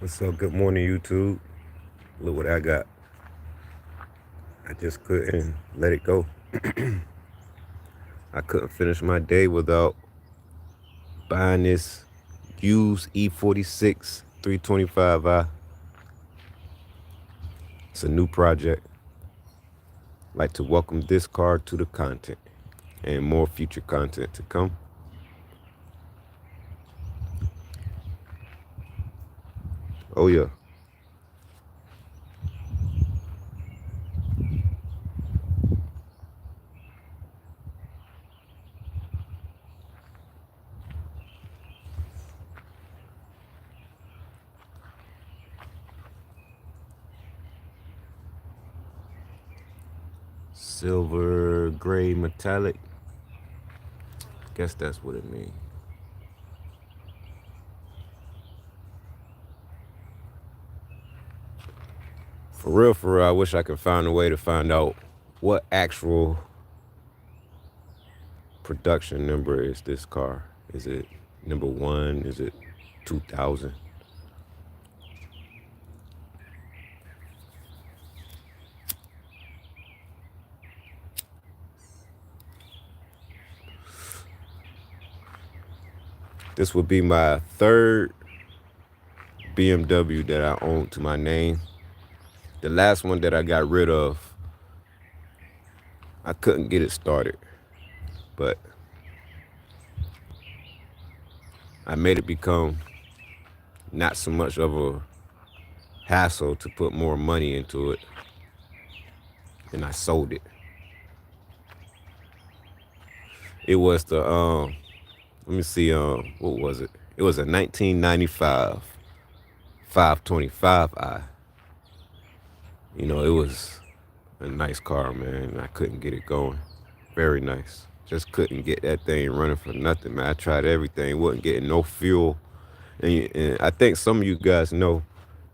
What's up? Good morning, YouTube. Look what I got. I just couldn't let it go. I couldn't finish my day without buying this used E46 325i. It's a new project. I'd like to welcome this car to the content and more future content to come. Oh yeah. Silver gray metallic. Guess that's what it means. For real, I wish I could find a way to find out what actual production number is this car. Is it number 1? Is it 2000? This would be my third BMW that I own to my name. The last one that I got rid of, I couldn't get it started, but I made it become not so much of a hassle to put more money into it, and I sold it. It was the let me see, what was it? It was a 1995 525i. You know, it was a nice car, man. I couldn't get it going. Very nice. Just couldn't get that thing running for nothing, man. I tried everything. Wasn't getting no fuel. And I think some of you guys know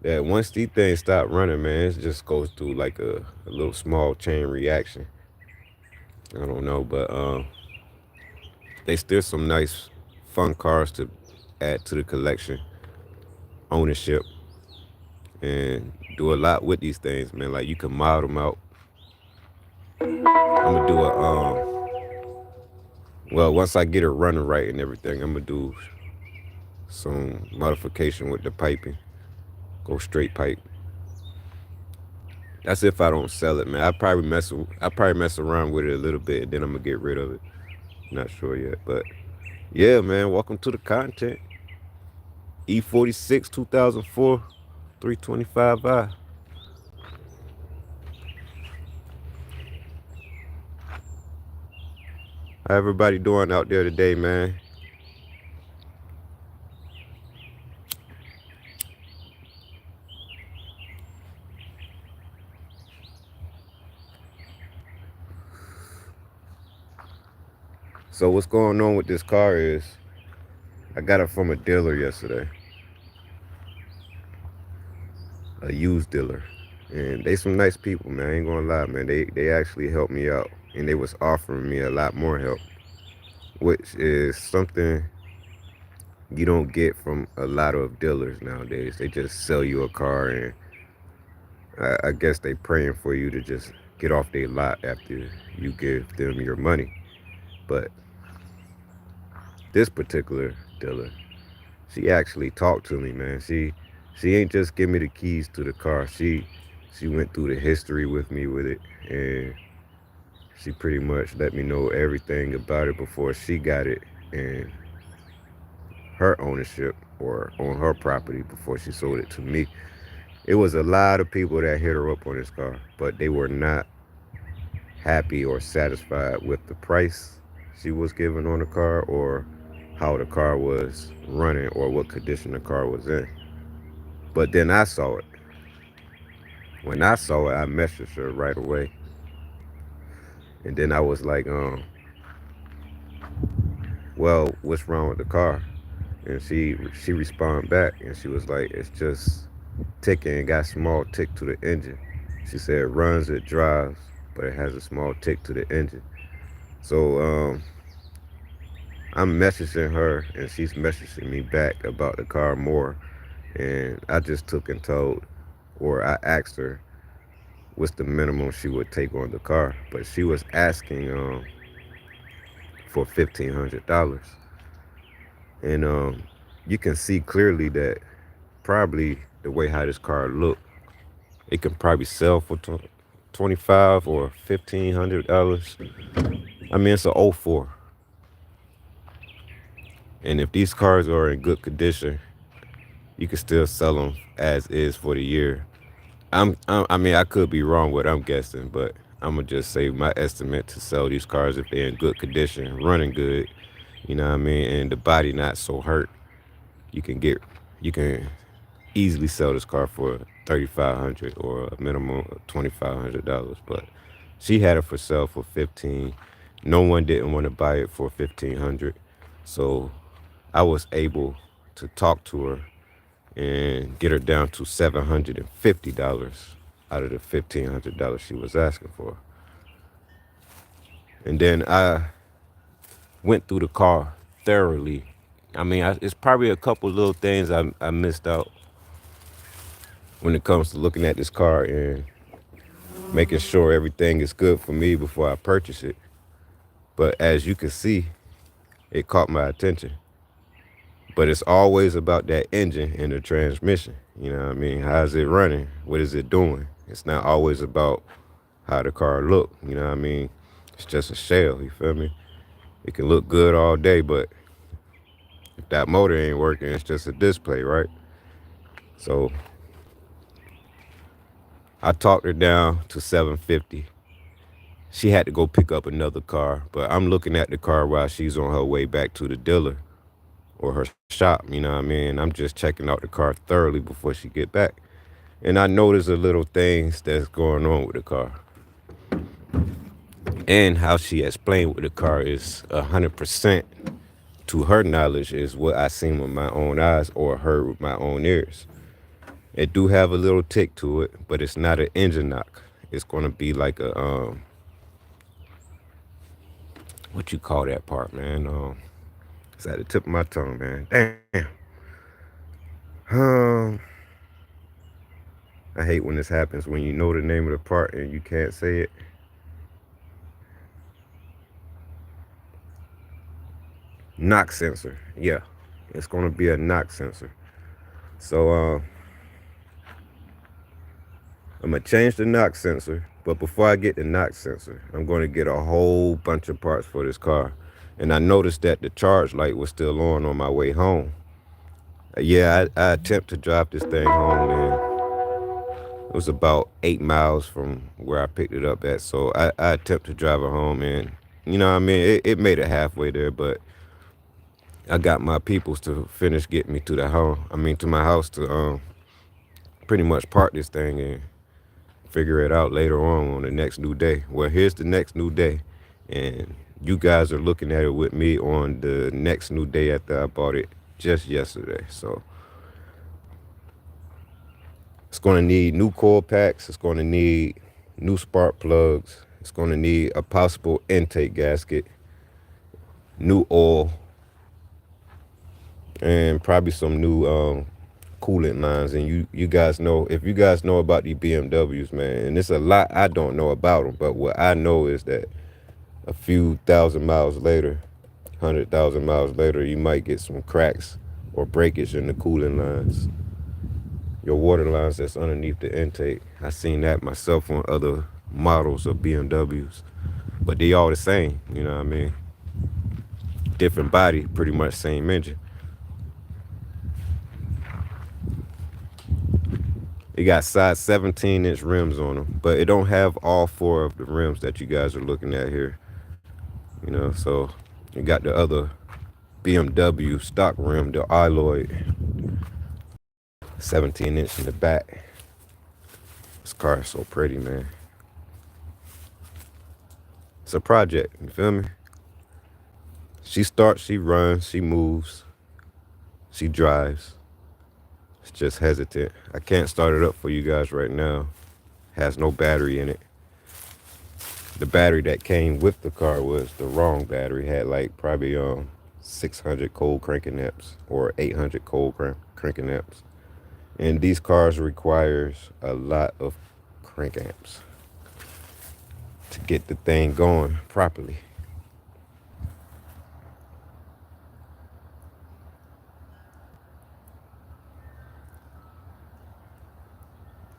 that once these things stop running, man, it just goes through like a little small chain reaction. I don't know, but they still some nice, fun cars to add to the collection, ownership, and do a lot with these things, man. Like you can model them out. I'm gonna do well, once I get it running right and everything, I'm gonna do some modification with the piping. Go straight pipe. That's if I don't sell it, man. I probably mess around with it a little bit, and then I'm gonna get rid of it. Not sure yet, but yeah, man. Welcome to the content. E46 2004 325i. How everybody doing out there today, man? So what's going on with this car is I got it from a dealer yesterday, a used dealer, and they some nice people, man. I ain't gonna lie, man. They actually helped me out, and they was offering me a lot more help, which is something you don't get from a lot of dealers nowadays. They just sell you a car, and I guess they praying for you to just get off their lot after you give them your money. But this particular dealer, she actually talked to me, man. She ain't just give me the keys to the car. She went through the history with me with it, and she pretty much let me know everything about it before she got it and her ownership or on her property before she sold it to me. It was a lot of people that hit her up on this car, but they were not happy or satisfied with the price she was given on the car or how the car was running or what condition the car was in. But then I saw it. When I saw it, I messaged her right away. And then I was like, well, what's wrong with the car? And she responded back and she was like, it's just ticking and got a small tick to the engine. She said it runs, it drives, but it has a small tick to the engine. So I'm messaging her and she's messaging me back about the car more. And I just took and told, or I asked her what's the minimum she would take on the car, but she was asking for $1,500. And you can see clearly that probably the way how this car looked, it can probably sell for 25 or $1,500. I mean, it's a '04, and if these cars are in good condition, you can still sell them as is for the year. I mean, I could be wrong what I'm guessing, but I'm gonna just say my estimate to sell these cars if they're in good condition, running good, you know what I mean, and the body not so hurt. You can get, you can easily sell this car for 3,500 or a minimum of $2,500. But she had it for sale for 15. No one didn't want to buy it for 1,500, so I was able to talk to her and get her down to $750 out of the $1,500 she was asking for. And then I went through the car thoroughly. I mean, it's probably a couple little things I missed out when it comes to looking at this car and making sure everything is good for me before I purchase it. But as you can see, it caught my attention. But it's always about that engine and the transmission. You know what I mean? How's it running? What is it doing? It's not always about how the car look. You know what I mean? It's just a shell. You feel me? It can look good all day, but if that motor ain't working, it's just a display, right? So I talked her down to 750. She had to go pick up another car, but I'm looking at the car while she's on her way back to the dealer or her shop, you know what I mean? I'm just checking out the car thoroughly before she get back. And I notice the little things that's going on with the car. And how she explained with the car is 100% to her knowledge is what I seen with my own eyes or heard with my own ears. It do have a little tick to it, but it's not an engine knock. It's gonna be like a what you call that part, man? It's at the tip of my tongue, man. Damn. Um, I hate when this happens when you know the name of the part and you can't say it. Knock sensor. Yeah, it's gonna be a knock sensor. So I'm gonna change the knock sensor, but before I get the knock sensor, I'm gonna get a whole bunch of parts for this car. And I noticed that the charge light was still on my way home. Yeah, I attempt to drive this thing home, and it was about 8 miles from where I picked it up at. So I attempt to drive it home, and you know what I mean, it made it halfway there, but I got my peoples to finish getting me to the home. I mean, to my house to pretty much park this thing and figure it out later on the next new day. Well, here's the next new day, and you guys are looking at it with me on the next new day after I bought it just yesterday. So it's going to need new coil packs. It's going to need new spark plugs. It's going to need a possible intake gasket, new oil, and probably some new coolant lines. And you guys know, if you guys know about these BMWs, man, and it's a lot I don't know about them, but what I know is that a few thousand miles later, 100,000 miles later, you might get some cracks or breakage in the coolant lines, your water lines that's underneath the intake. I seen that myself on other models of BMWs, but they all the same, you know what I mean? Different body, pretty much same engine. It got size 17-inch rims on them, but it don't have all four of the rims that you guys are looking at here. You know, so you got the other BMW stock rim, the alloy, 17-inch in the back. This car is so pretty, man. It's a project, you feel me? She starts, she runs, she moves, she drives. It's just hesitant. I can't start it up for you guys right now. Has no battery in it. The battery that came with the car was the wrong battery. Had like probably 600 cold cranking amps or 800 cold cranking amps. And these cars requires a lot of crank amps to get the thing going properly.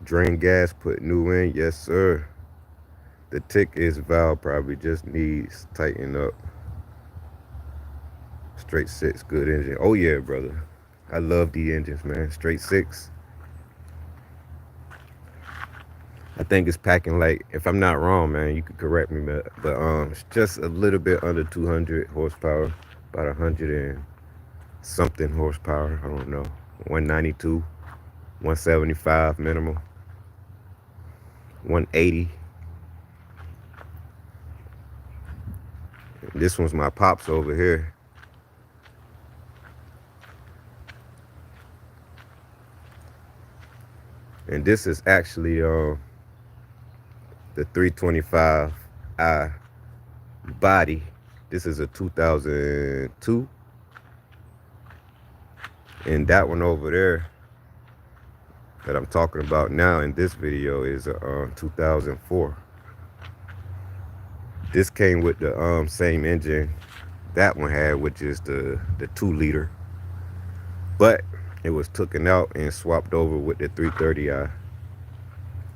Drain gas, put new in, yes sir. The tick is valve probably just needs tighten up. Straight six, good engine. Oh yeah, brother. I love the engines, man. Straight six. I think it's packing like, if I'm not wrong, man, you could correct me, but it's just a little bit under 200 horsepower, about 100 and something horsepower. I don't know, 192, 175 minimum, 180. This one's my pops over here. And this is actually the 325i body. This is a 2002. And that one over there that I'm talking about now in this video is a 2004. This came with the same engine that one had, which is the 2-liter. But it was taken out and swapped over with the 330i.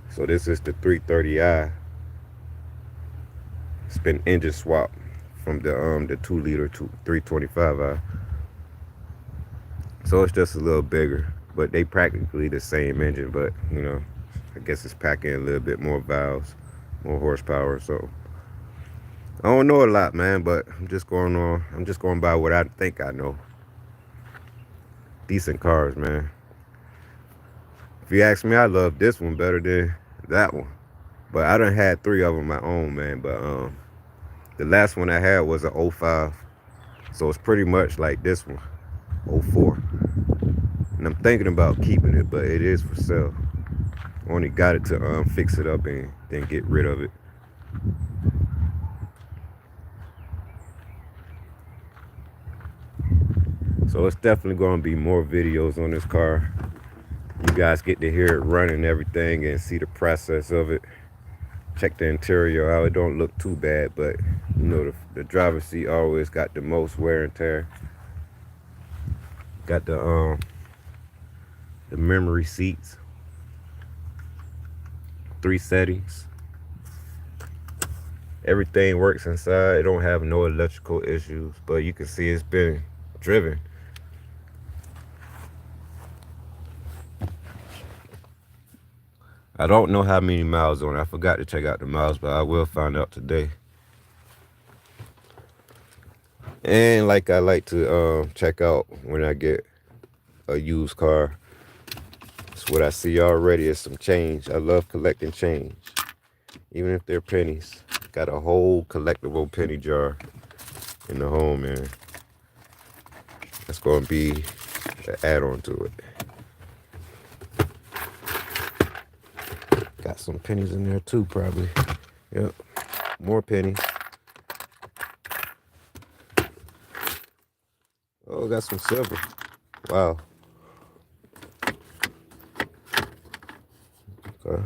So this is the 330i. It's been engine swap from the 2-liter to 325i. So it's just a little bigger, but they practically the same engine, but you know, I guess it's packing a little bit more valves, more horsepower. So I don't know a lot, man, but I'm just going by what I think I know. Decent cars, man. If you ask me, I love this one better than that one. But I done had 3 of them my own, man. But the last one I had was an 05. So it's pretty much like this one, 04. And I'm thinking about keeping it, but it is for sale. Only got it to fix it up and then get rid of it. So it's definitely going to be more videos on this car. You guys get to hear it running and everything and see the process of it. Check the interior out. It don't look too bad, but you know, the driver's seat always got the most wear and tear. Got the memory seats, 3 settings. Everything works inside. It don't have no electrical issues, but you can see it's been driven. I don't know how many miles on it. I forgot to check out the miles, but I will find out today. And like I like to check out when I get a used car, it's what I see already is some change. I love collecting change, even if they're pennies. Got a whole collectible penny jar in the home, man. That's going to be an add-on to it. Got some pennies in there too, probably. Yep, more pennies. Oh, got some silver. Wow. Okay.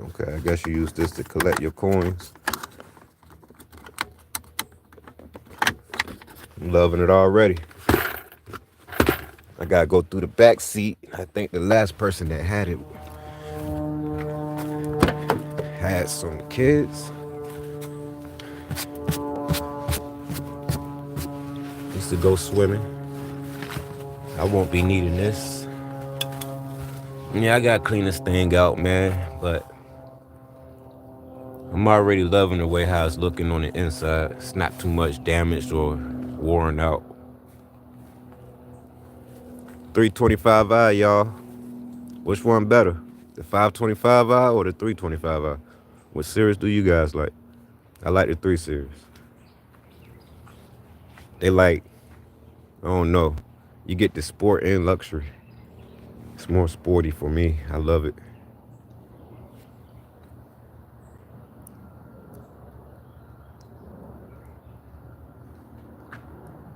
Okay, I guess you use this to collect your coins. I'm loving it already. I gotta go through the back seat. I think the last person that had it had some kids. Used to go swimming. I won't be needing this. Yeah, I gotta clean this thing out, man, but I'm already loving the way how it's looking on the inside. It's not too much damaged or worn out. 325i, y'all. Which one better? The 525i or the 325i? What series do you guys like? I like the 3 series. They like, I don't know. You get the sport and luxury. It's more sporty for me. I love it.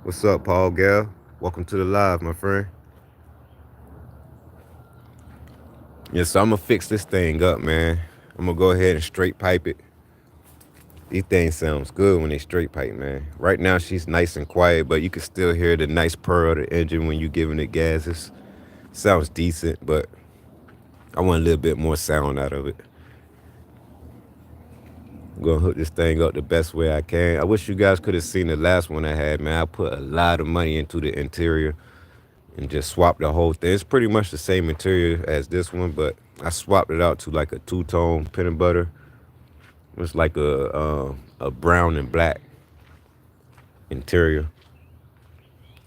What's up, Paul Gal? Welcome to the live, my friend. Yeah, so I'm gonna fix this thing up, man. I'm gonna go ahead and straight pipe it. These things sounds good when they straight pipe, man. Right now she's nice and quiet, but you can still hear the nice purr of the engine when you giving it gases. Sounds decent, but I want a little bit more sound out of it. I'm gonna hook this thing up the best way I can. I wish you guys could have seen the last one I had, man. I put a lot of money into the interior and just swapped the whole thing. It's pretty much the same interior as this one, but I swapped it out to like a two-tone peanut butter. It's like a brown and black interior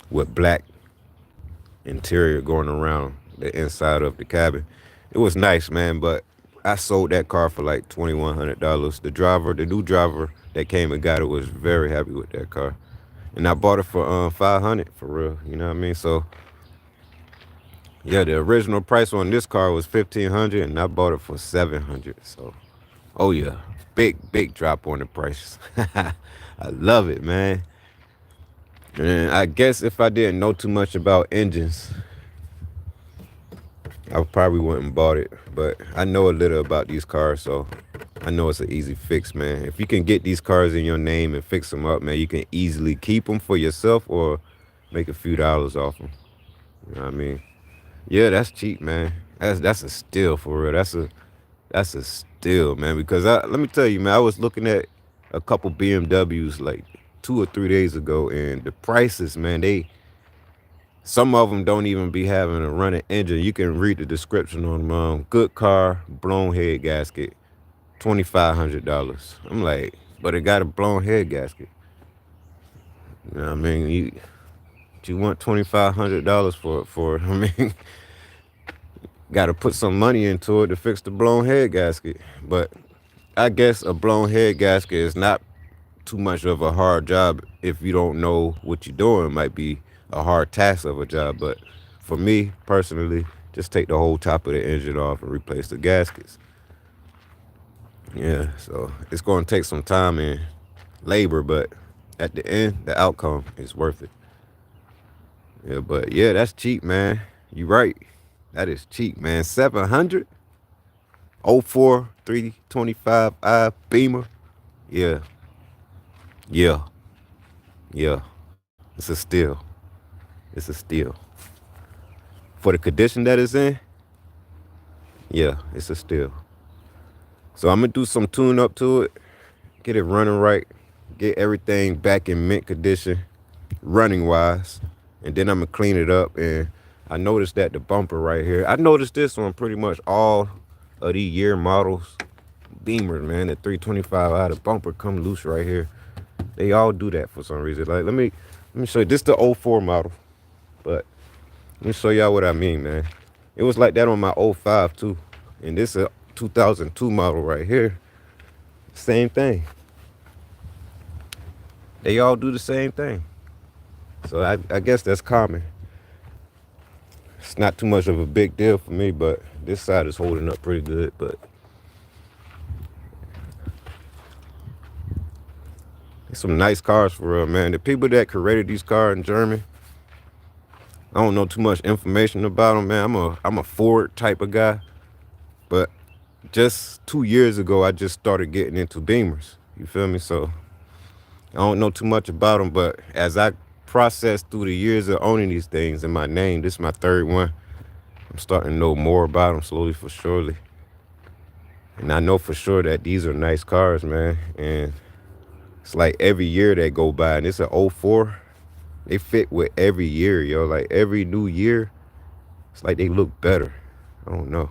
with black interior going around the inside of the cabin. It was nice, man, but I sold that car for like $2,100. The new driver that came and got it was very happy with that car. And I bought it for $500 for real, you know what I mean? So yeah, the original price on this car was $1,500 and I bought it for $700. So oh yeah, big drop on the price. I love it, man. And I guess if I didn't know too much about engines, I probably wouldn't have bought it. But I know a little about these cars, so I know it's an easy fix, man. If you can get these cars in your name and fix them up, man, you can easily keep them for yourself or make a few dollars off them. You know what I mean? Yeah, that's cheap, man. That's a steal for real. That's a steal, man. Because let me tell you, man, I was looking at a couple BMWs like 2 or 3 days ago, and the prices, man, some of them don't even be having a running engine. You can read the description on them. Good car, blown head gasket, $2,500. I'm like, but it got a blown head gasket. You know what I mean? You want $2,500 for it? I mean, got to put some money into it to fix the blown head gasket. But I guess a blown head gasket is not too much of a hard job if you don't know what you're doing. It might be a hard task of a job, but for me personally, just take the whole top of the engine off and replace the gaskets. Yeah, so it's going to take some time and labor, but at the end, the outcome is worth it. Yeah, but yeah, that's cheap, man. You right. That is cheap, man. 700, 04 325i Beamer. Yeah, yeah, yeah. It's a steal. It's a steal. For the condition that it's in, yeah, it's a steal. So I'm gonna do some tune up to it, get it running right, get everything back in mint condition, running wise, and then I'm gonna clean it up. And I noticed that the bumper right here, I noticed this on pretty much all of these year models, Beamers, man, the 325i, the bumper come loose right here. They all do that for some reason. Like let me show you. This the 04 model, but let me show y'all what I mean, man. It was like that on my 05 too. And this is a 2002 model right here. Same thing. They all do the same thing. So I guess that's common. It's not too much of a big deal for me, but this side is holding up pretty good. But it's some nice cars for real, man. The people that created these cars in Germany, I don't know too much information about them, man. I'm a Ford type of guy, but just 2 years ago, I just started getting into Beamers. You feel me? So I don't know too much about them, but as I process through the years of owning these things in my name, this is my third one. I'm starting to know more about them slowly for surely. And I know for sure that these are nice cars, man. And it's like every year that go by, and it's an 04. They fit with every year, yo. Like every new year, it's like they look better. I don't know.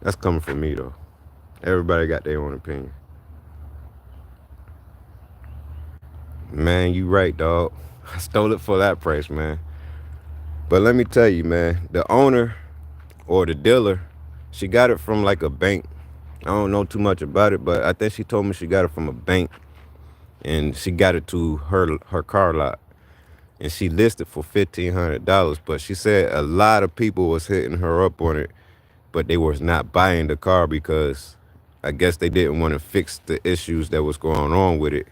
That's coming from me, though. Everybody got their own opinion. Man, you right, dog. I stole it for that price, man. But let me tell you, man, the owner or the dealer, she got it from like a bank. I don't know too much about it, but I think she told me she got it from a bank. And she got it to her car lot. And she listed for $1,500. But she said a lot of people was hitting her up on it, but they was not buying the car because I guess they didn't want to fix the issues that was going on with it.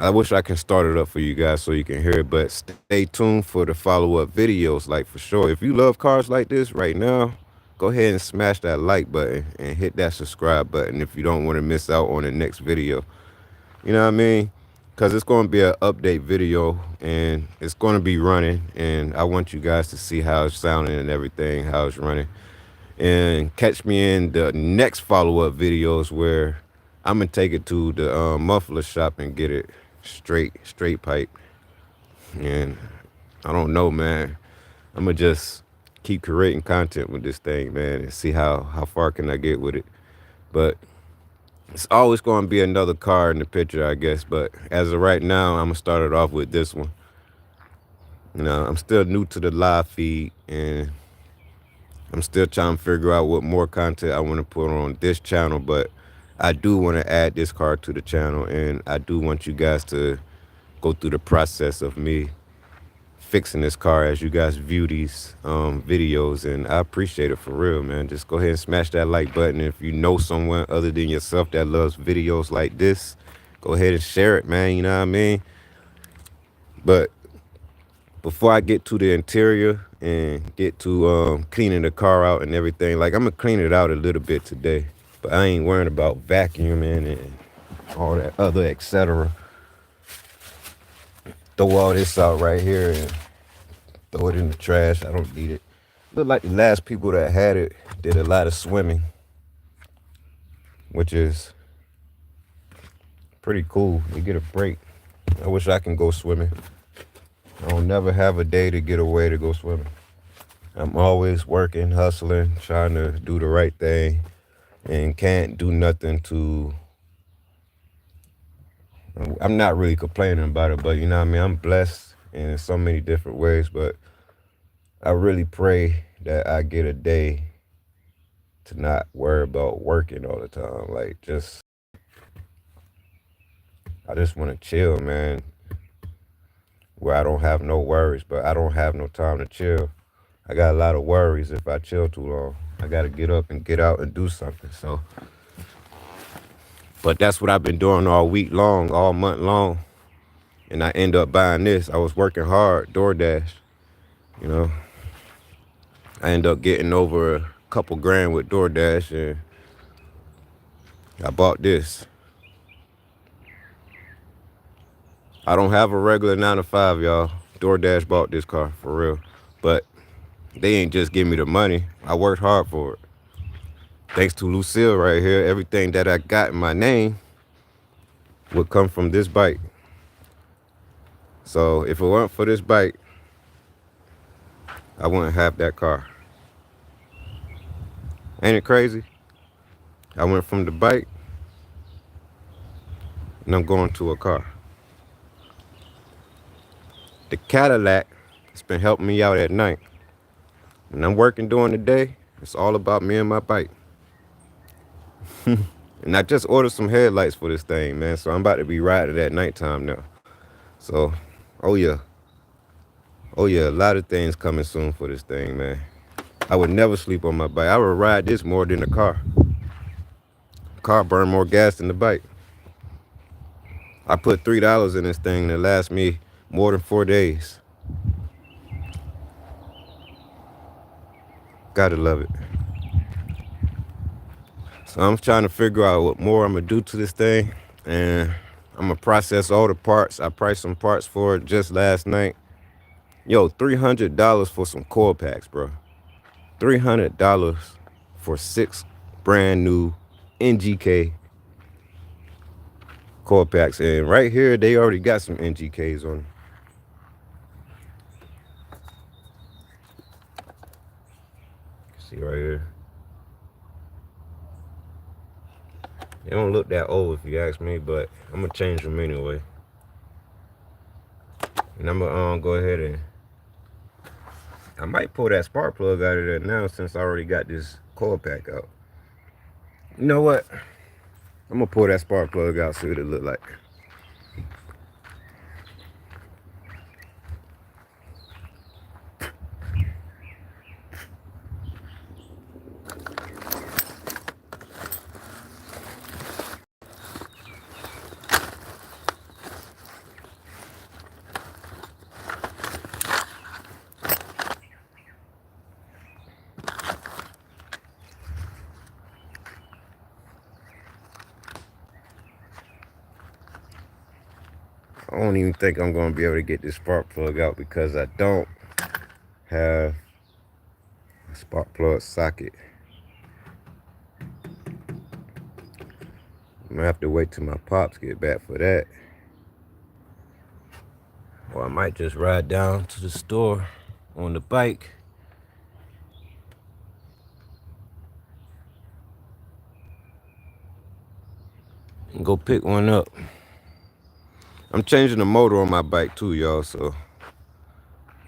I wish I can start it up for you guys so you can hear it, but stay tuned for the follow-up videos, like for sure. If you love cars like this right now, go ahead and smash that like button and hit that subscribe button if you don't want to miss out on the next video. You know what I mean? Because it's going to be an update video and it's going to be running, and I want you guys to see how it's sounding and everything, how it's running. And catch me in the next follow-up videos where I'm going to take it to the muffler shop and get it straight pipe. And I don't know, man. I'm going to just keep creating content with this thing, man, and see how far can I get with it. But it's always going to be another car in the picture, I guess. But as of right now, I'm going to start it off with this one. You know, I'm still new to the live feed, and I'm still trying to figure out what more content I want to put on this channel. But I do want to add this car to the channel, and I do want you guys to go through the process of me fixing this car as you guys view these videos, and I appreciate it for real, man. Just go ahead and smash that like button. If you know someone other than yourself that loves videos like this, go ahead and share it, man. You know what I mean? But before I get to the interior and get to cleaning the car out and everything, like, I'm gonna clean it out a little bit today, but I ain't worrying about vacuuming and all that other etc. Throw all this out right here and throw it in the trash. I don't need it. Look like the last people that had it did a lot of swimming, which is pretty cool. You get a break. I wish I can go swimming. I don't never have a day to get away to go swimming. I'm always working, hustling, trying to do the right thing, and can't do nothing to... I'm not really complaining about it, but you know what I mean? I'm blessed in so many different ways, but I really pray that I get a day to not worry about working all the time. Like, I just want to chill, man, where I don't have no worries, but I don't have no time to chill. I got a lot of worries if I chill too long. I got to get up and get out and do something. So, but that's what I've been doing all week long, all month long. And I end up buying this. I was working hard, DoorDash, you know. I end up getting over a couple grand with DoorDash, and I bought this. I don't have a regular 9-to-5, y'all. DoorDash bought this car, for real. But they ain't just give me the money. I worked hard for it. Thanks to Lucille right here, everything that I got in my name would come from this bike. So if it weren't for this bike, I wouldn't have that car. Ain't it crazy? I went from the bike, and I'm going to a car. The Cadillac has been helping me out at night. When I'm working during the day, it's all about me and my bike. And I just ordered some headlights for this thing, man. So I'm about to be riding at nighttime now. So, oh yeah, a lot of things coming soon for this thing, man. I would never sleep on my bike. I would ride this more than the car. The car burn more gas than the bike. I put $3 in this thing that lasts me more than 4 days. Gotta love it. So I'm trying to figure out what more I'm gonna do to this thing, and I'm gonna process all the parts. I priced some parts for it just last night. Yo, $300 for some coil packs, bro. $300 for 6 brand new NGK coil packs. And right here, they already got some NGKs on them. See right here. They don't look that old if you ask me, but I'm gonna change them anyway. And I'm gonna go ahead and I might pull that spark plug out of there now since I already got this coil pack out. You know what? I'm gonna pull that spark plug out, see what it look like. don't even think I'm gonna be able to get this spark plug out because I don't have a spark plug socket. I'm gonna have to wait till my pops get back for that. Or I might just ride down to the store on the bike. And go pick one up. I'm changing the motor on my bike too, y'all, so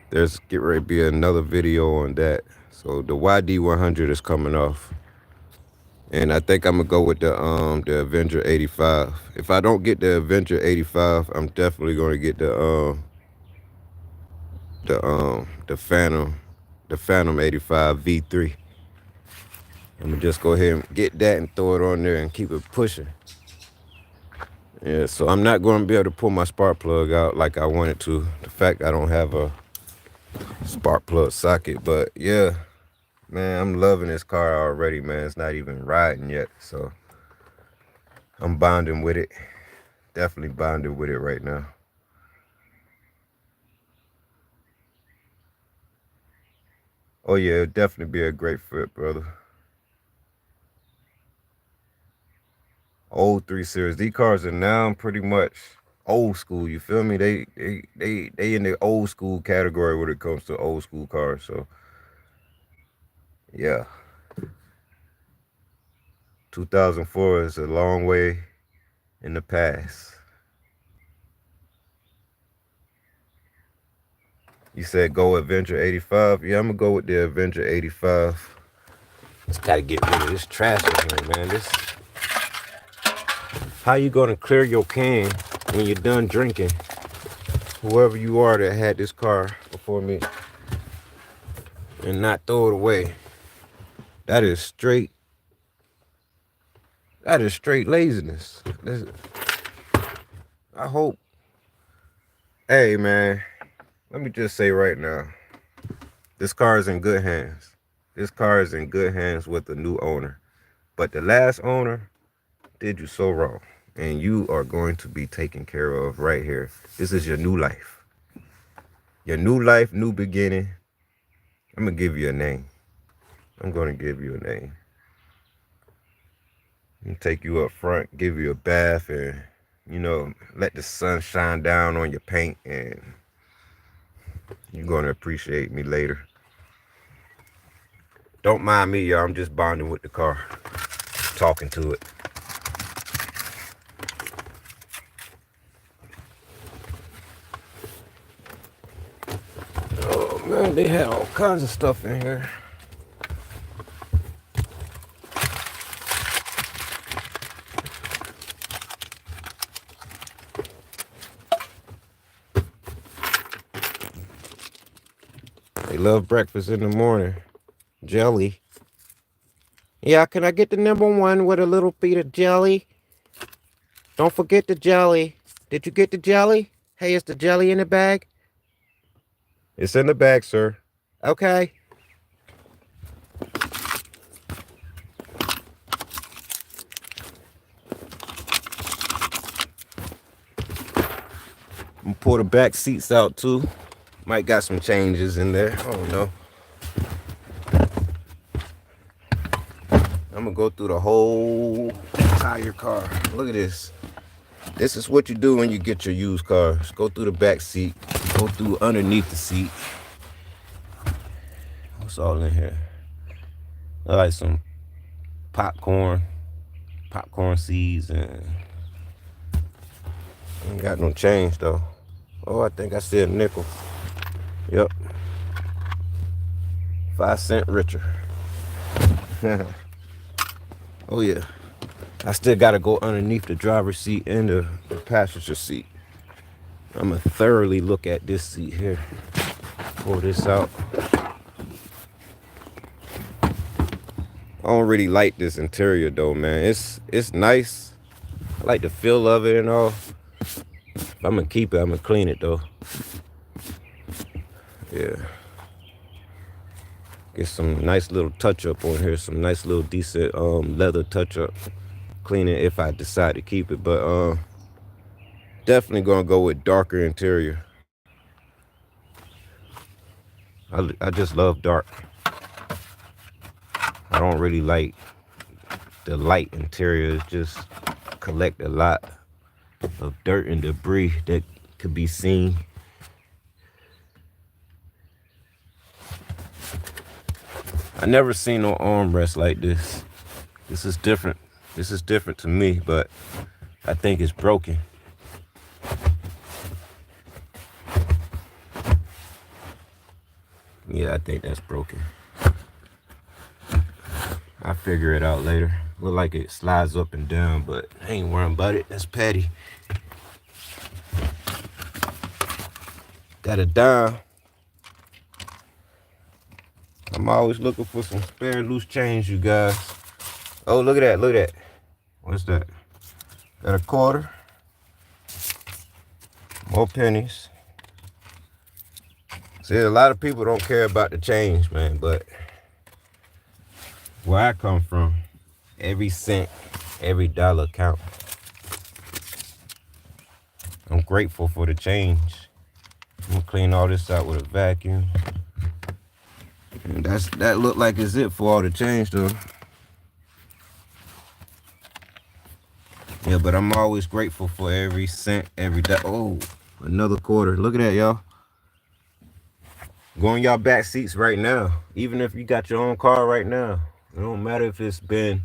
there's get ready to be another video on that. So the YD100 is coming off. And I think I'm gonna go with the Avenger 85. If I don't get the Avenger 85, I'm definitely gonna get the Phantom 85 V3. I'm gonna just go ahead and get that and throw it on there and keep it pushing. Yeah, so I'm not gonna be able to pull my spark plug out like I wanted to. The fact I don't have a spark plug socket, but yeah, man, I'm loving this car already, man. It's not even riding yet, so I'm bonding with it. Definitely bonding with it right now. Oh yeah, it'll definitely be a great fit, brother. Old 3 Series. These cars are now pretty much old school. You feel me? They in the old school category when it comes to old school cars. So yeah, 2004 is a long way in the past. You said go Avenger 85. Yeah, I'm gonna go with the Avenger 85. Just gotta get rid of this trash in here, man. This. How you gonna clear your can when you're done drinking? Whoever you are that had this car before me, and not throw it away. That is straight laziness. I hope. Hey man, let me just say right now, this car is in good hands. This car is in good hands with the new owner. But the last owner did you so wrong. And you are going to be taken care of right here. This is your new life. Your new life, new beginning. I'm going to give you a name. I'm going to give you a name. I'm take you up front, give you a bath, and, you know, let the sun shine down on your paint, and you're going to appreciate me later. Don't mind me, y'all. I'm just bonding with the car, talking to it. Oh, man, they had all kinds of stuff in here. They love breakfast in the morning. Jelly. Yeah, can I get the #1 with a little bit of jelly? Don't forget the jelly. Did you get the jelly? Hey, is the jelly in the bag? It's in the bag, sir. Okay. I'm gonna pull the back seats out too. Might got some changes in there. I don't know. I'm gonna go through the whole entire car. Look at this. This is what you do when you get your used cars. Go through the back seat. Go through underneath the seat. What's all in here? I like some popcorn seeds, and ain't got no change though. Oh, I think I see a nickel. Yep. 5 cents richer. Oh yeah. I still gotta go underneath the driver's seat and the passenger seat. I'm gonna thoroughly look at this seat here. Pull this out. I don't really like this interior though, man. It's nice. I like the feel of it and all. If I'm gonna keep it, I'm gonna clean it though. Yeah. Get some nice little touch up on here, some nice little decent leather touch up. Clean it if I decide to keep it, but Definitely gonna go with darker interior. I just love dark. I don't really like the light interior. It's just collect a lot of dirt and debris that could be seen. I never seen no armrest like this. This is different. This is different to me, but I think it's broken. Yeah, I think that's broken. I'll figure it out later. Look like it slides up and down, but I ain't worrying about it. That's Patty. Got it down. I'm always looking for some spare loose change, you guys. Oh, look at that, look at that. What's that? Got a quarter. More pennies. See, a lot of people don't care about the change, man, but where I come from, every cent, every dollar count. I'm grateful for the change. I'm gonna clean all this out with a vacuum. And that look like it's it for all the change though. Yeah, but I'm always grateful for every cent, every dollar. Oh, another quarter. Look at that, y'all. Go in y'all back seats right now. Even if you got your own car right now. It don't matter if it's been,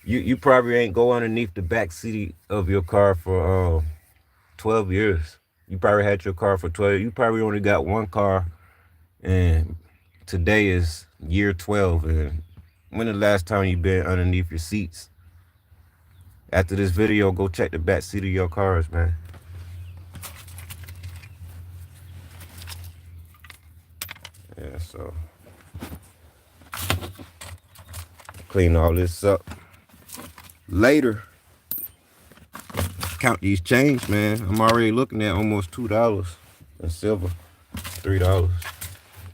you probably ain't go underneath the back seat of your car for 12 years. You probably had your car for 12. You probably only got one car, and today is year 12. And when the last time you been underneath your seats? After this video, go check the back seat of your cars, man. Yeah, so clean all this up later. Count these change, man. I'm already looking at almost $2 in silver. $3.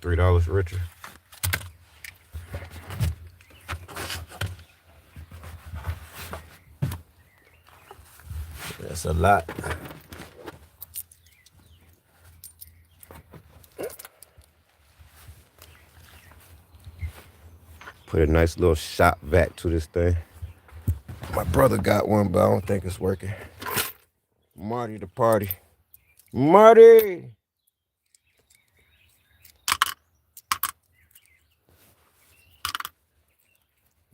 $3 richer. That's a lot. Put a nice little shop vac to this thing. My brother got one, but I don't think it's working. Marty the party. Marty!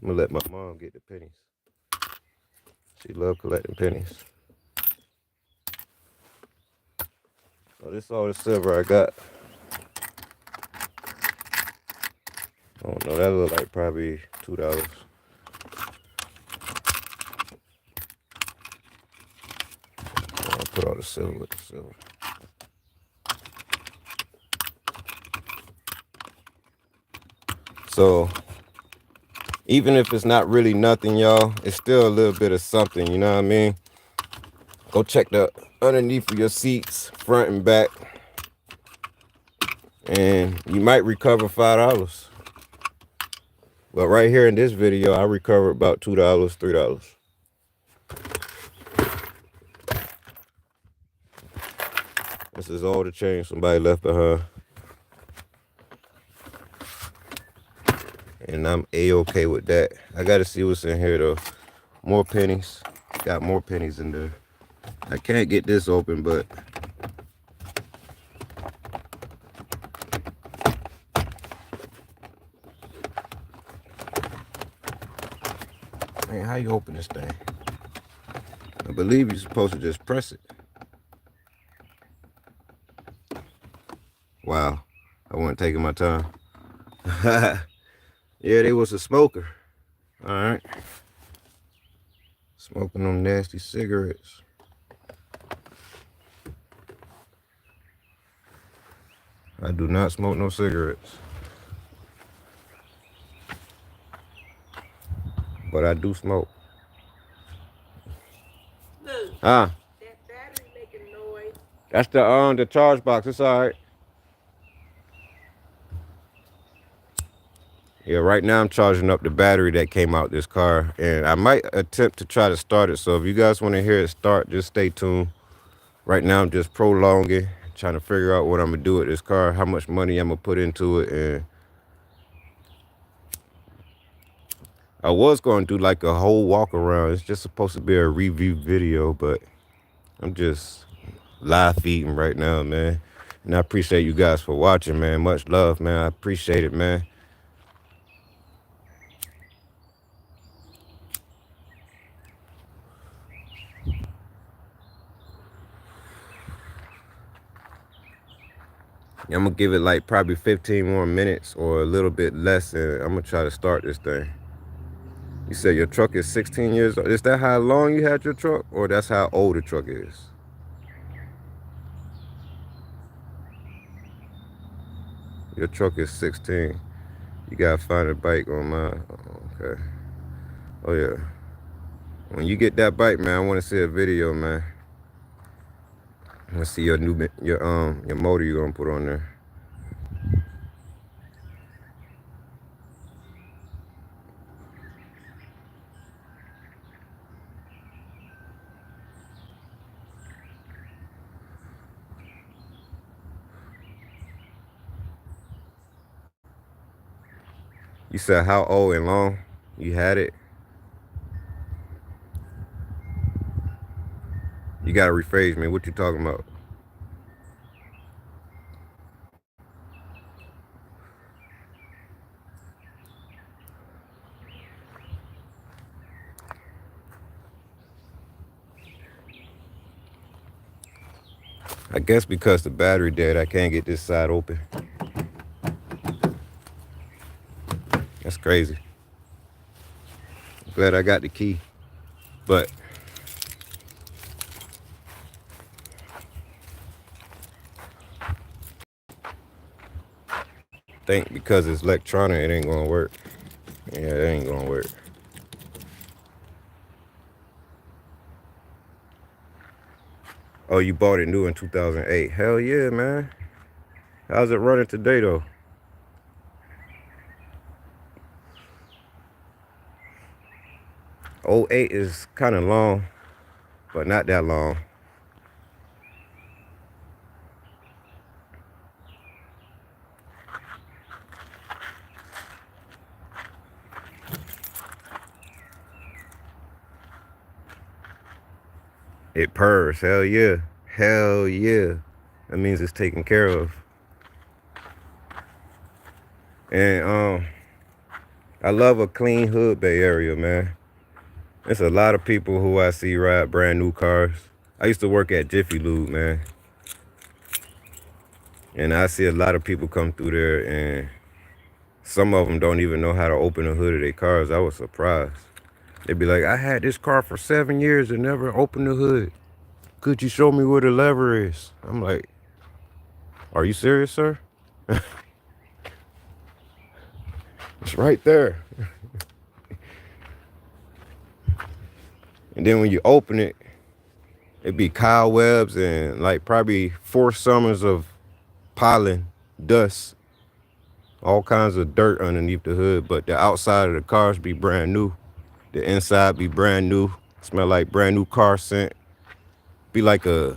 I'm gonna let my mom get the pennies. She love collecting pennies. So this is all the silver I got. I don't know, that look like probably $2. I'll put all the silver with the silver. So even if it's not really nothing, y'all, it's still a little bit of something, you know what I mean? Go check the underneath of your seats, front and back, and you might recover $5. But right here in this video, I recovered about $2, $3. This is all the change somebody left behind. And I'm A-okay with that. I gotta see what's in here though. More pennies. Got more pennies in there. I can't get this open, but man, how you open this thing? I believe you're supposed to just press it. Wow, I wasn't taking my time. Yeah, they was a smoker. All right. Smoking them nasty cigarettes. I do not smoke no cigarettes. But I do smoke. Look, Huh? that battery making noise. That's the charge box. It's all right. Yeah, right now I'm charging up the battery that came out this car, and I might attempt to try to start it. So if you guys want to hear it start, just stay tuned. Right now, I'm just prolonging, trying to figure out what I'm gonna do with this car, how much money I'm gonna put into it, and I was gonna do like a whole walk around. It's just supposed to be a review video, but I'm just live feeding right now, man. And I appreciate you guys for watching, man. Much love, man. I appreciate it, man. I'm gonna give it like probably 15 more minutes or a little bit less, and I'm gonna try to start this thing. You said your truck is 16 years old. Is that how long you had your truck, or that's how old the truck is? Your truck is 16. You gotta find a bike on mine. Oh, okay. Oh yeah. When you get that bike, man, I want to see a video, man. I want to see your your motor you gonna put on there. You said how old and long you had it? You gotta rephrase me. What you talking about? I guess because the battery dead, I can't get this side open. That's crazy. Glad I got the key. But I think because it's electronic, it ain't gonna work. Yeah, it ain't gonna work. Oh, you bought it new in 2008. Hell yeah, man. How's it running today, though? 08 is kind of long, but not that long. It purrs. Hell yeah. Hell yeah. That means it's taken care of. And I love a clean hood bay area, man. There's a lot of people who I see ride brand new cars. I used to work at Jiffy Lube, man. And I see a lot of people come through there, and some of them don't even know how to open the hood of their cars. I was surprised. They'd be like, I had this car for 7 years and never opened the hood. Could you show me where the lever is? I'm like, are you serious, sir? It's right there. And then when you open it, it'd be cobwebs and like probably 4 summers of pollen, dust, all kinds of dirt underneath the hood. But the outside of the cars be brand new. The inside be brand new. Smell like brand new car scent. Be like a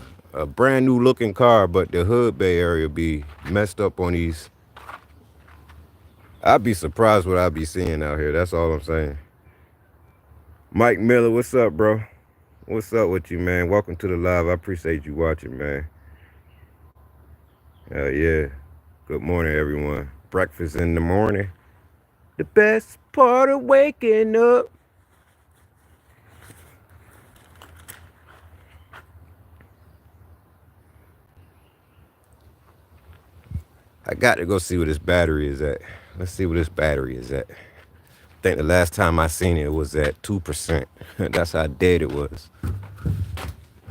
brand new looking car, but the hood bay area be messed up on these. I'd be surprised what I'd be seeing out here. That's all I'm saying. Mike Miller, what's up, bro? What's up with you, man? Welcome to the live. I appreciate you watching, man. Yeah. Good morning, everyone. Breakfast in the morning. The best part of waking up. I got to go see where this battery is at. Let's see where this battery is at. I think the last time I seen it was at 2%. That's how dead it was.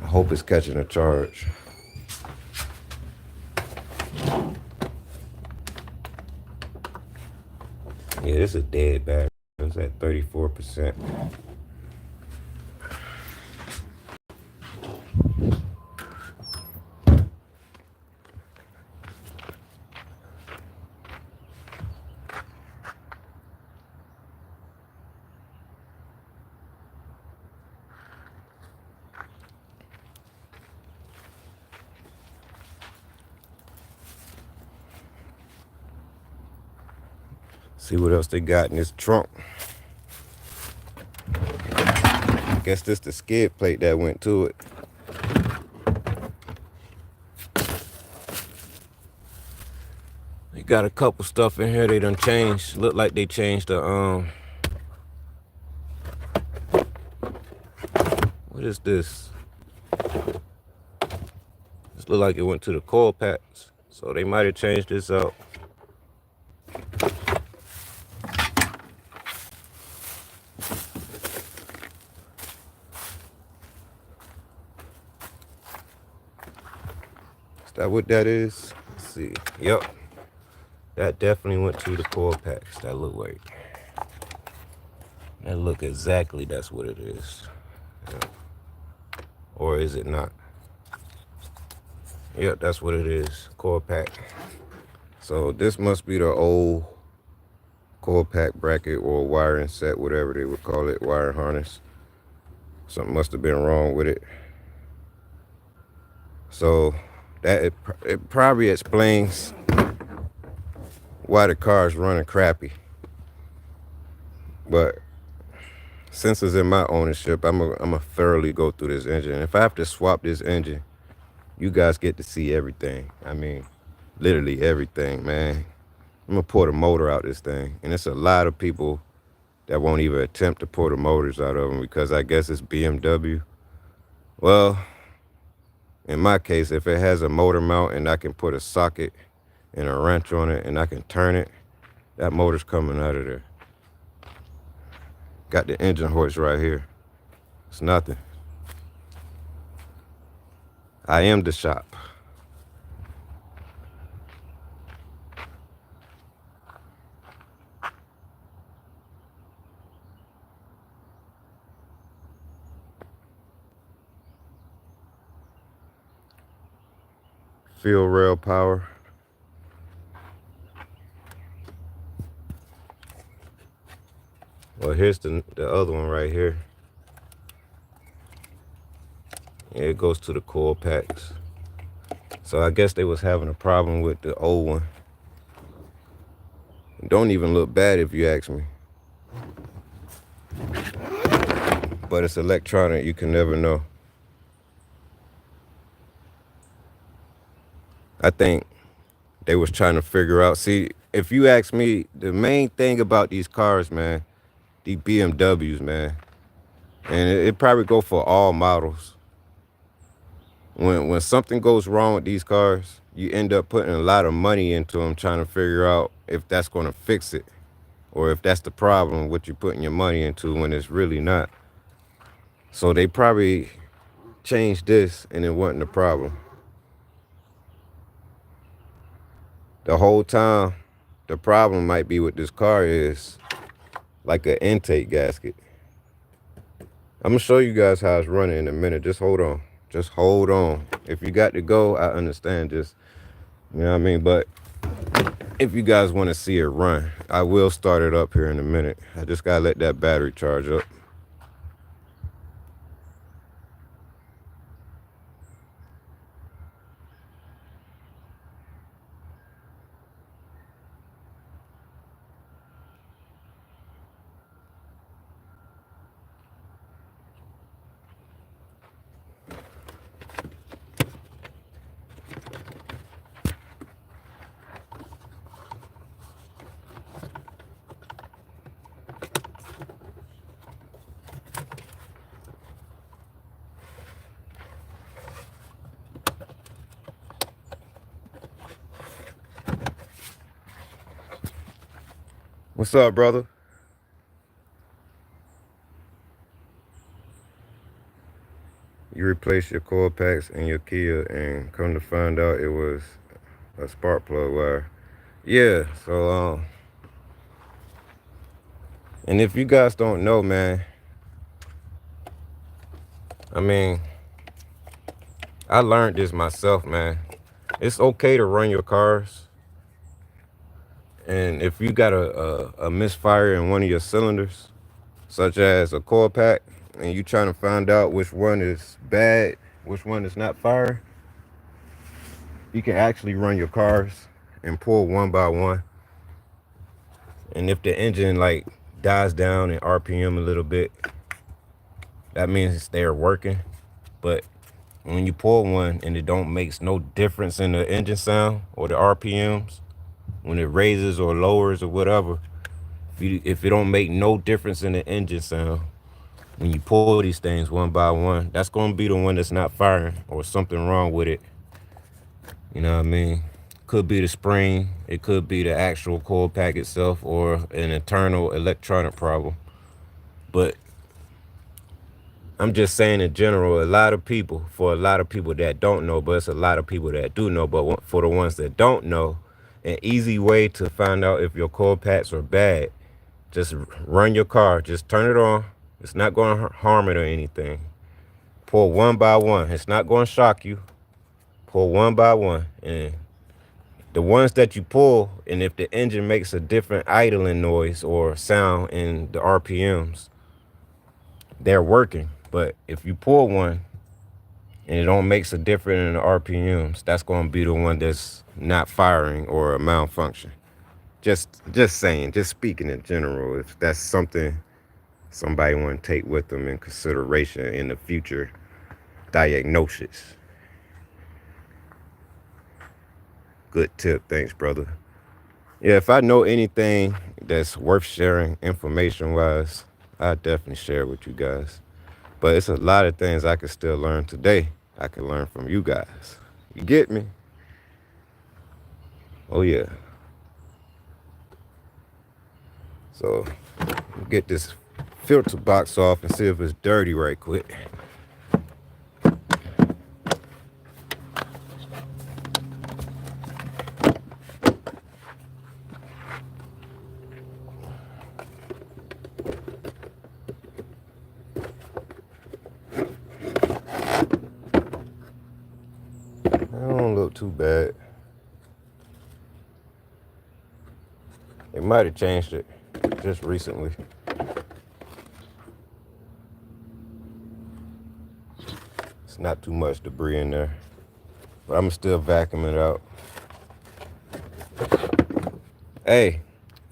I hope it's catching a charge. Yeah, this is a dead battery. It's at 34%. See what else they got in this trunk. I guess this the skid plate that went to it. They got a couple stuff in here they done changed. Look like they changed the what is this? This look like it went to the coil packs. So they might have changed this out. Is that what that is? Let's see. Yep. That definitely went to the coil packs. That look like. That look exactly that's what it is. Yeah. Or is it not? Yep, that's what it is. Coil pack. So this must be the old coil pack bracket or wiring set, whatever they would call it, wire harness. Something must have been wrong with it. So that it probably explains why the car's running crappy. But since it's in my ownership, I'm a thoroughly go through this engine. And if I have to swap this engine, you guys get to see everything. I mean, literally everything, man. I'm gonna pull the motor out this thing. And it's a lot of people that won't even attempt to pull the motors out of them because I guess it's BMW. Well, in my case, if it has a motor mount and I can put a socket and a wrench on it and I can turn it, that motor's coming out of there. Got the engine hoist right here. It's nothing. I am the shop. Fuel rail power. Well, here's the other one right here. Yeah, it goes to the coil packs. So I guess they was having a problem with the old one. It don't even look bad if you ask me. But it's electronic, you can never know. I think they was trying to figure out. See, if you ask me, the main thing about these cars, man, these BMWs, man, and it probably go for all models. When something goes wrong with these cars, you end up putting a lot of money into them trying to figure out if that's going to fix it or if that's the problem, what you're putting your money into when it's really not. So they probably changed this and it wasn't a problem. The whole time, the problem might be with this car is like an intake gasket. I'm gonna show you guys how it's running in a minute. Just hold on. Just hold on. If you got to go, I understand. Just, you know what I mean? But if you guys want to see it run, I will start it up here in a minute. I just gotta let that battery charge up. What's up, brother? You replaced your coil packs in your Kia and come to find out it was a spark plug wire. Yeah, so and if you guys don't know, man, I mean, I learned this myself, man. It's okay to run your cars. And if you got a misfire in one of your cylinders, such as a coil pack, and you trying to find out which one is bad, which one is not firing, you can actually run your cars and pull one by one. And if the engine like dies down in RPM a little bit, that means they're working. But when you pull one and it don't makes no difference in the engine sound or the RPMs, when it raises or lowers or whatever, if it don't make no difference in the engine sound, when you pull these things one by one, that's gonna be the one that's not firing or something wrong with it. You know what I mean? Could be the spring, it could be the actual coil pack itself, or an internal electronic problem. But I'm just saying in general, for a lot of people that don't know, but it's a lot of people that do know. But for the ones that don't know, an easy way to find out if your coil packs are bad, just run your car, just turn it on. It's not going to harm it or anything. Pull one by one. It's not going to shock you. Pull one by one. And the ones that you pull, and if the engine makes a different idling noise or sound in the RPMs, they're working. But if you pull one and it don't makes a difference in the RPMs, that's going to be the one that's not firing or a malfunction. Just saying, just speaking in general, if that's something somebody want to take with them in consideration in the future diagnosis. Good tip. Thanks, brother. Yeah, if I know anything that's worth sharing information wise, I definitely share it with you guys. But it's a lot of things I can still learn today. I can learn from you guys. You get me? Oh yeah. So get this filter box off and see if it's dirty right quick. That don't look too bad. They might have changed it just recently. It's not too much debris in there. But I'm still vacuuming it out. Hey,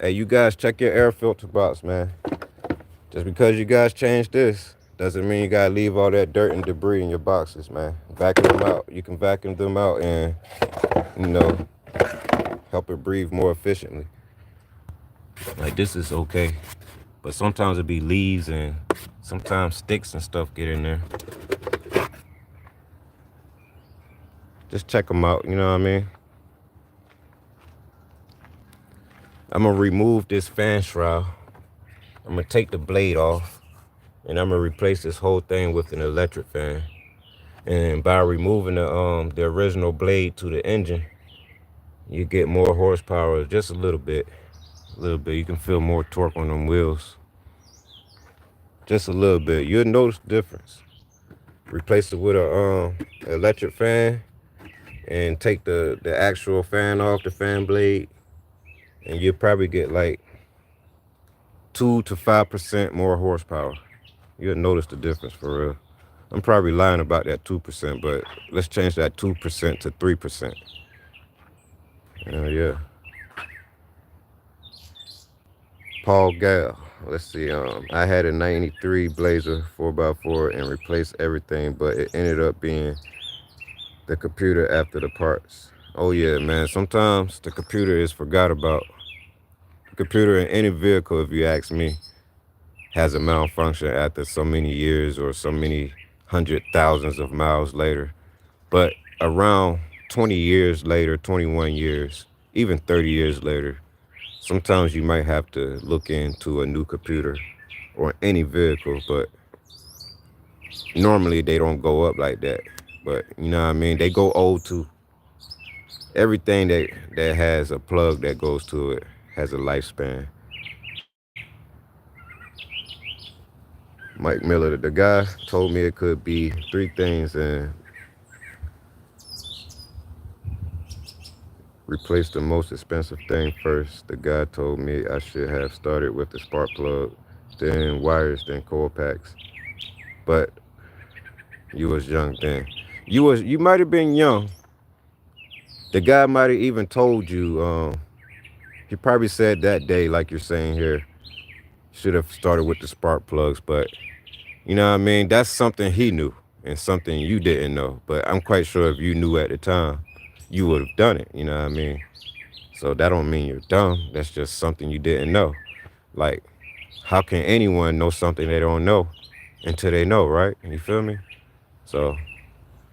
you guys check your air filter box, man. Just because you guys changed this doesn't mean you gotta leave all that dirt and debris in your boxes, man. Vacuum them out. You can vacuum them out and, you know, help it breathe more efficiently. Like this is okay. But sometimes it be leaves and sometimes sticks and stuff get in there. Just check them out, you know what I mean? I'm gonna remove this fan shroud. I'm gonna take the blade off and I'm gonna replace this whole thing with an electric fan. And by removing the original blade to the engine, you get more horsepower, just a little bit. A little bit. You can feel more torque on them wheels. Just a little bit. You'll notice the difference. Replace it with a electric fan and take the actual fan off the fan blade, and you'll probably get like 2 to 5% more horsepower. You'll notice the difference for real. I'm probably lying about that 2%, but let's change that 2% to 3%. Yeah. Paul Gal. Let's see. I had a '93 Blazer 4x4 and replaced everything, but it ended up being the computer after the parts. Oh yeah, man. Sometimes the computer is forgot about. The computer in any vehicle, if you ask me, has a malfunction after so many years or so many hundred thousands of miles later. But around 20 years later, 21 years, even 30 years later, sometimes you might have to look into a new computer or any vehicle, but normally they don't go up like that. But you know what I mean? They go old too. Everything that has a plug that goes to it has a lifespan. Mike Miller, the guy, told me it could be three things and replace the most expensive thing first. The guy told me I should have started with the spark plug, then wires, then coil packs. But you was young then. You might have been young. The guy might have even told you He probably said that day, like you're saying here, should have started with the spark plugs, but you know what I mean? That's something he knew and something you didn't know. But I'm quite sure if you knew at the time, you would have done it. You know what I mean? So that don't mean you're dumb. That's just something you didn't know. Like, how can anyone know something they don't know until they know, right? You feel me? So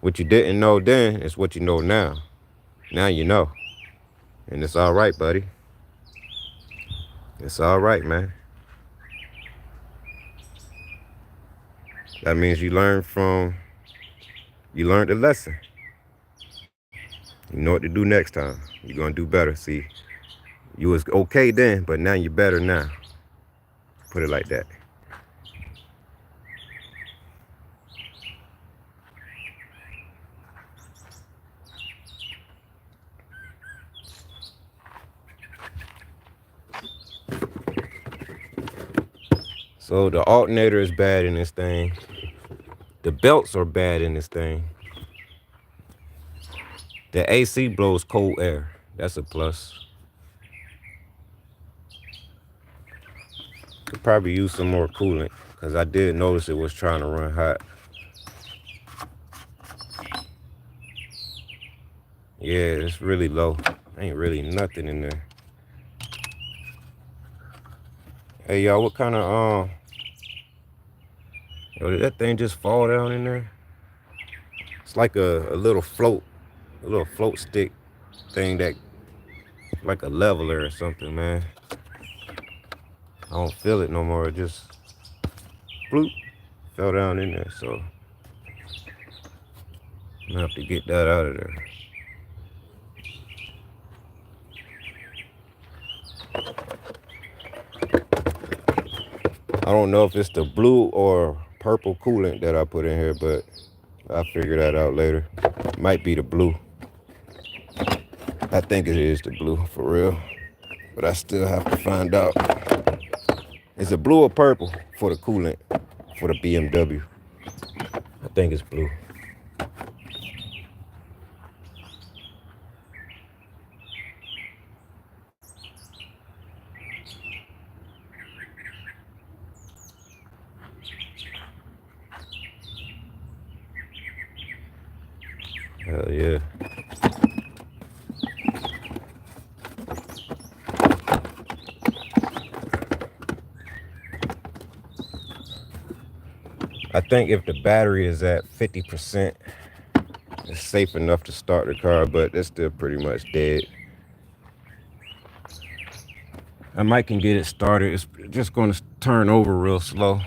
what you didn't know then is what you know now. Now you know. And it's all right, buddy. It's all right, man. That means you learned the lesson. You know what to do next time. You're gonna do better. See, you was okay then, but now you're better now. Put it like that. So the alternator is bad in this thing. The belts are bad in this thing. The AC blows cold air. That's a plus. Could probably use some more coolant because I did notice it was trying to run hot. Yeah, it's really low. Ain't really nothing in there. Hey y'all, what kind of yo, did that thing just fall down in there? It's like a little float stick thing that like a leveler or something, man. I don't feel it no more. It just bloop fell down in there. So I'm gonna have to get that out of there. I don't know if it's the blue or purple coolant that I put in here, but I'll figure that out later. Might be the blue. I think it is the blue for real, but I still have to find out. Is it blue or purple for the coolant for the BMW? I think it's blue. Hell yeah. I think if the battery is at 50%, it's safe enough to start the car, but it's still pretty much dead. I might can get it started. It's just going to turn over real slow.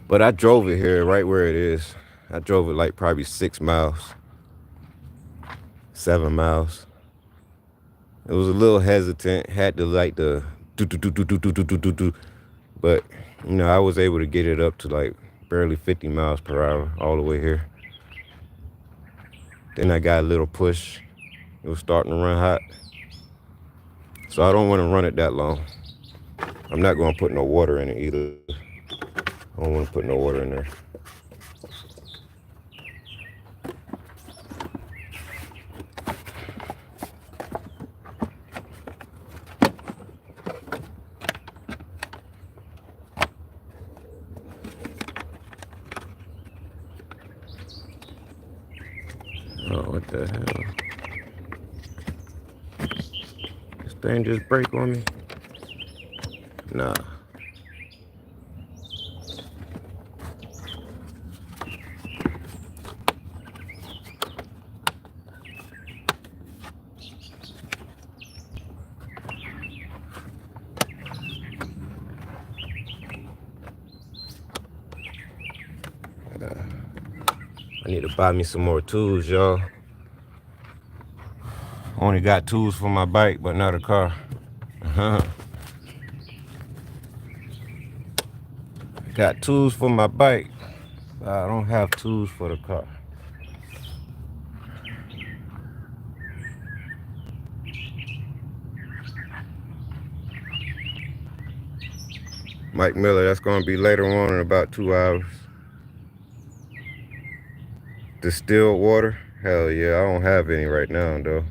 But I drove it here right where it is. I drove it like probably 6 miles, 7 miles. It was a little hesitant. Had to like the do do do do do do do do do, but you know I was able to get it up to like barely 50 miles per hour all the way here. Then I got a little push. It was starting to run hot, so I don't want to run it that long. I'm not going to put no water in it either. I don't want to put no water in there. Oh, what the hell? This thing just break on me? Nah. I need to buy me some more tools, y'all. Only got tools for my bike, but not a car. Got tools for my bike, but I don't have tools for the car. Mike Miller, that's going to be later on in about 2 hours. Distilled water, Hell yeah, I don't have any right now though.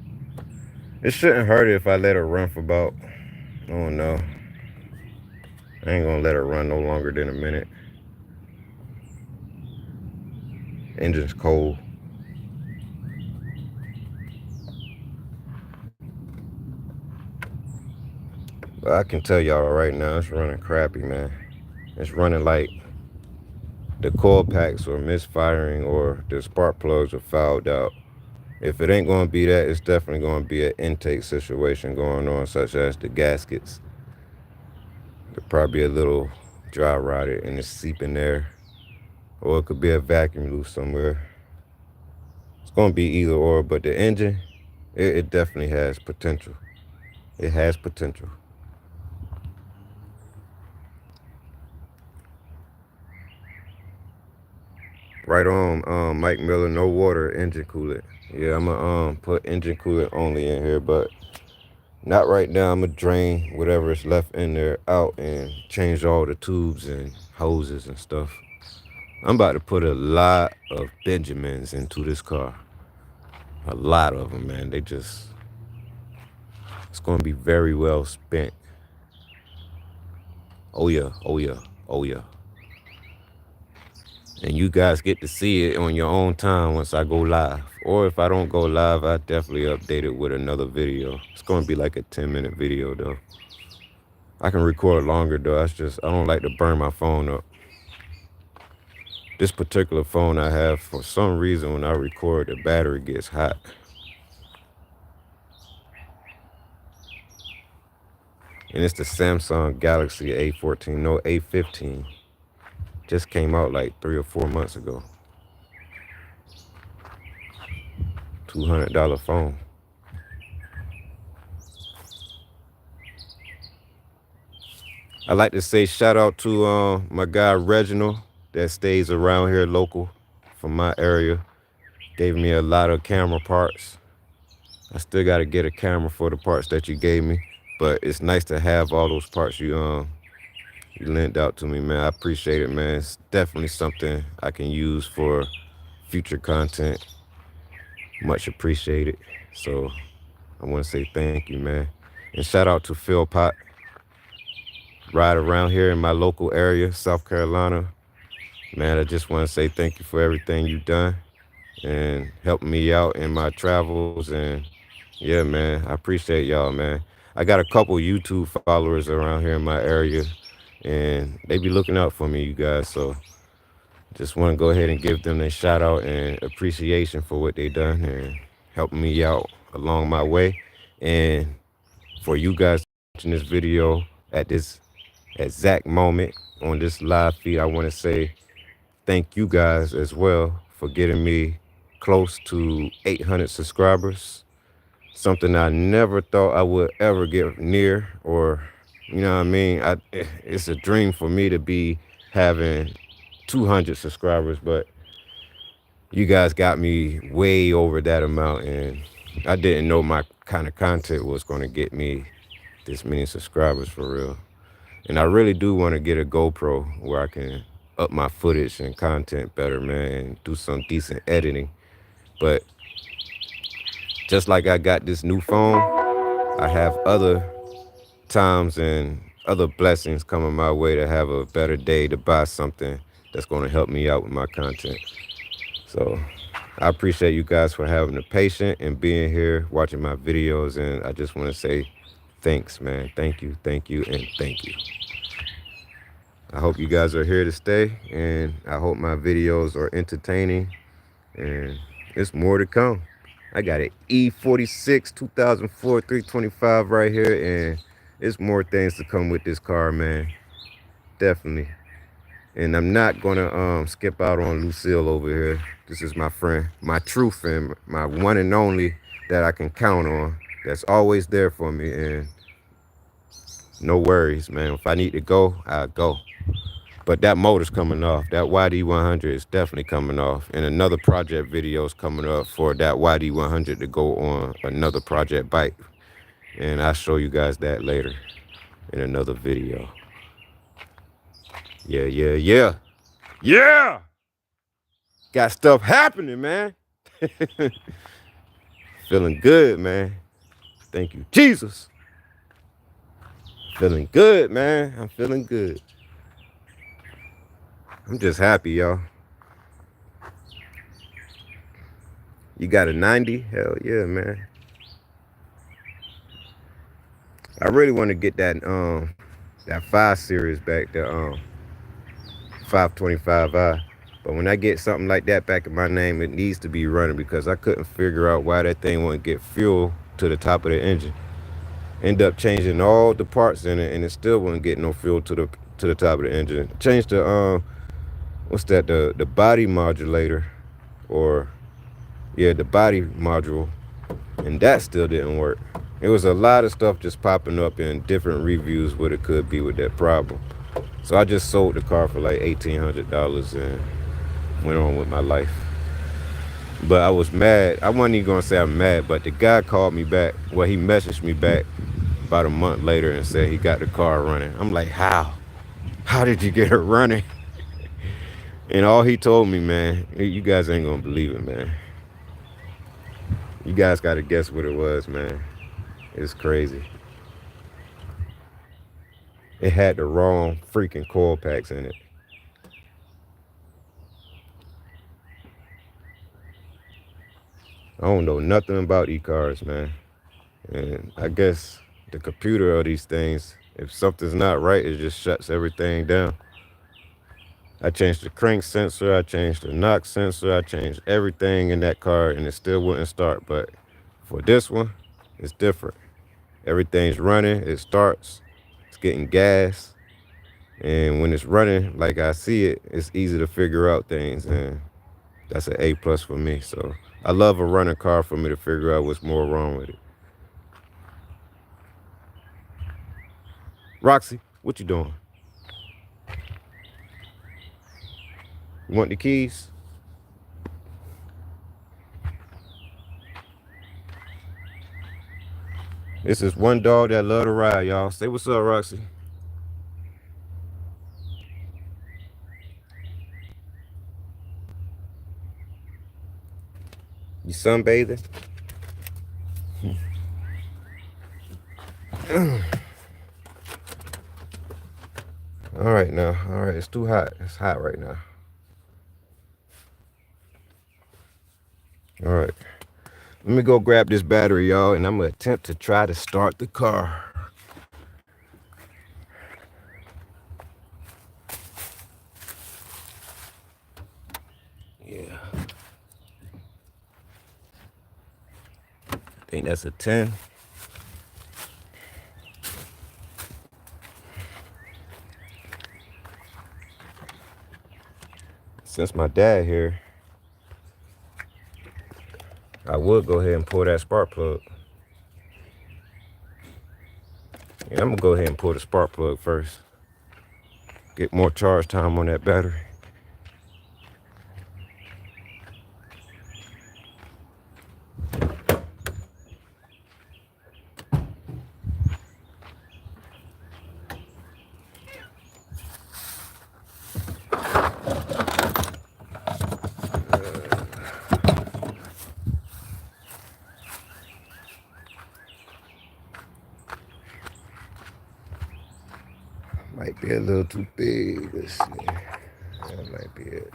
It shouldn't hurt it if I let it run for about, I don't know. I ain't gonna let it run no longer than a minute. Engine's cold. But I can tell y'all right now, it's running crappy, man. It's running like the coil packs are misfiring or the spark plugs are fouled out. If it ain't gonna be that, it's definitely gonna be an intake situation going on, such as the gaskets. They're probably a little dry rotted and it's seeping there. Or it could be a vacuum loose somewhere. It's gonna be either or, but the engine, it definitely has potential. It has potential. Right on, Mike Miller, no water, engine coolant. Yeah, I'm gonna put engine coolant only in here, but not right now. I'm gonna drain whatever is left in there out and change all the tubes and hoses and stuff. I'm about to put a lot of Benjamins into this car. A lot of them, man. It's gonna be very well spent. Oh yeah, oh yeah, oh yeah. And you guys get to see it on your own time once I go live. Or if I don't go live, I definitely update it with another video. It's gonna be like a 10-minute video though. I can record longer though. I don't like to burn my phone up. This particular phone I have, for some reason, when I record, the battery gets hot. And it's the Samsung Galaxy A14, no, A15. Just came out like 3 or 4 months ago. $200 phone. I like to say shout out to my guy Reginald that stays around here local from my area. Gave me a lot of camera parts. I still got to get a camera for the parts that you gave me, but it's nice to have all those parts you lent out to me, man. I appreciate it, man. It's definitely something I can use for future content. Much appreciated. So I want to say thank you, man. And shout out to Phil Pot, right around here in my local area, South Carolina. Man, I just want to say thank you for everything you've done and helping me out in my travels. And yeah, man, I appreciate y'all, man. I got a couple YouTube followers around here in my area, and they be looking out for me, you guys. So just want to go ahead and give them a shout out and appreciation for what they done and helping me out along my way. And for you guys watching this video at this exact moment on this live feed, I want to say thank you guys as well for getting me close to 800 subscribers. Something I never thought I would ever get near, or you know what I mean. It's a dream for me to be having 200 subscribers, but you guys got me way over that amount, and I didn't know my kind of content was going to get me this many subscribers for real. And I really do want to get a GoPro where I can up my footage and content better, man, and do some decent editing. But just like I got this new phone, I have other times and other blessings coming my way to have a better day to buy something that's going to help me out with my content. So I appreciate you guys for having the patience and being here, watching my videos. And I just want to say thanks, man. Thank you, and thank you. I hope you guys are here to stay, and I hope my videos are entertaining, and it's more to come. I got an E46 2004 325 right here, and it's more things to come with this car, man. Definitely. And I'm not gonna skip out on Lucille over here. This is my friend, my true friend, my one and only that I can count on. That's always there for me, and no worries, man. If I need to go, I'll go. But that motor's coming off. That YD100 is definitely coming off. And another project video is coming up for that YD100 to go on another project bike. And I'll show you guys that later in another video. Yeah. Yeah! Got stuff happening, man. Feeling good, man. Thank you, Jesus. Feeling good, man. I'm feeling good. I'm just happy, y'all. You got a 90? Hell yeah, man. I really want to get that 5 series back, the 525i. But when I get something like that back in my name, it needs to be running because I couldn't figure out why that thing wouldn't get fuel to the top of the engine. End up changing all the parts in it, and it still wouldn't get no fuel to the top of the engine. Changed the what's that? The body modulator, or yeah, the body module, and that still didn't work. It was a lot of stuff just popping up in different reviews what it could be with that problem. So I just sold the car for like $1,800 and went on with my life. But I was mad. I wasn't even gonna say I'm mad, but the guy called me back. Well, he messaged me back about a month later and said he got the car running. I'm like, how? How did you get it running? And all he told me, man, you guys ain't gonna believe it, man. You guys gotta guess what it was, man. It's crazy. It had the wrong freaking coil packs in it. I don't know nothing about e-cars, man. And I guess the computer of these things, if something's not right, it just shuts everything down. I changed the crank sensor, I changed the knock sensor, I changed everything in that car and it still wouldn't start. But for this one, it's different. Everything's running, it starts, it's getting gas. And when it's running like I see it, it's easy to figure out things. And that's an A plus for me. So I love a running car for me to figure out what's more wrong with it. Roxy, what you doing? You want the keys? This is one dog that love to ride, y'all. Say what's up, Roxy. You sunbathing? All right now. All right, it's too hot. It's hot right now. All right. Let me go grab this battery, y'all, and I'm going to attempt to try to start the car. Yeah. I think that's a 10. Since my dad here, I would go ahead and pull that spark plug. Yeah, I'm going to go ahead and pull the spark plug first. Get more charge time on that battery. Might be a little too big. Let's see. That might be it.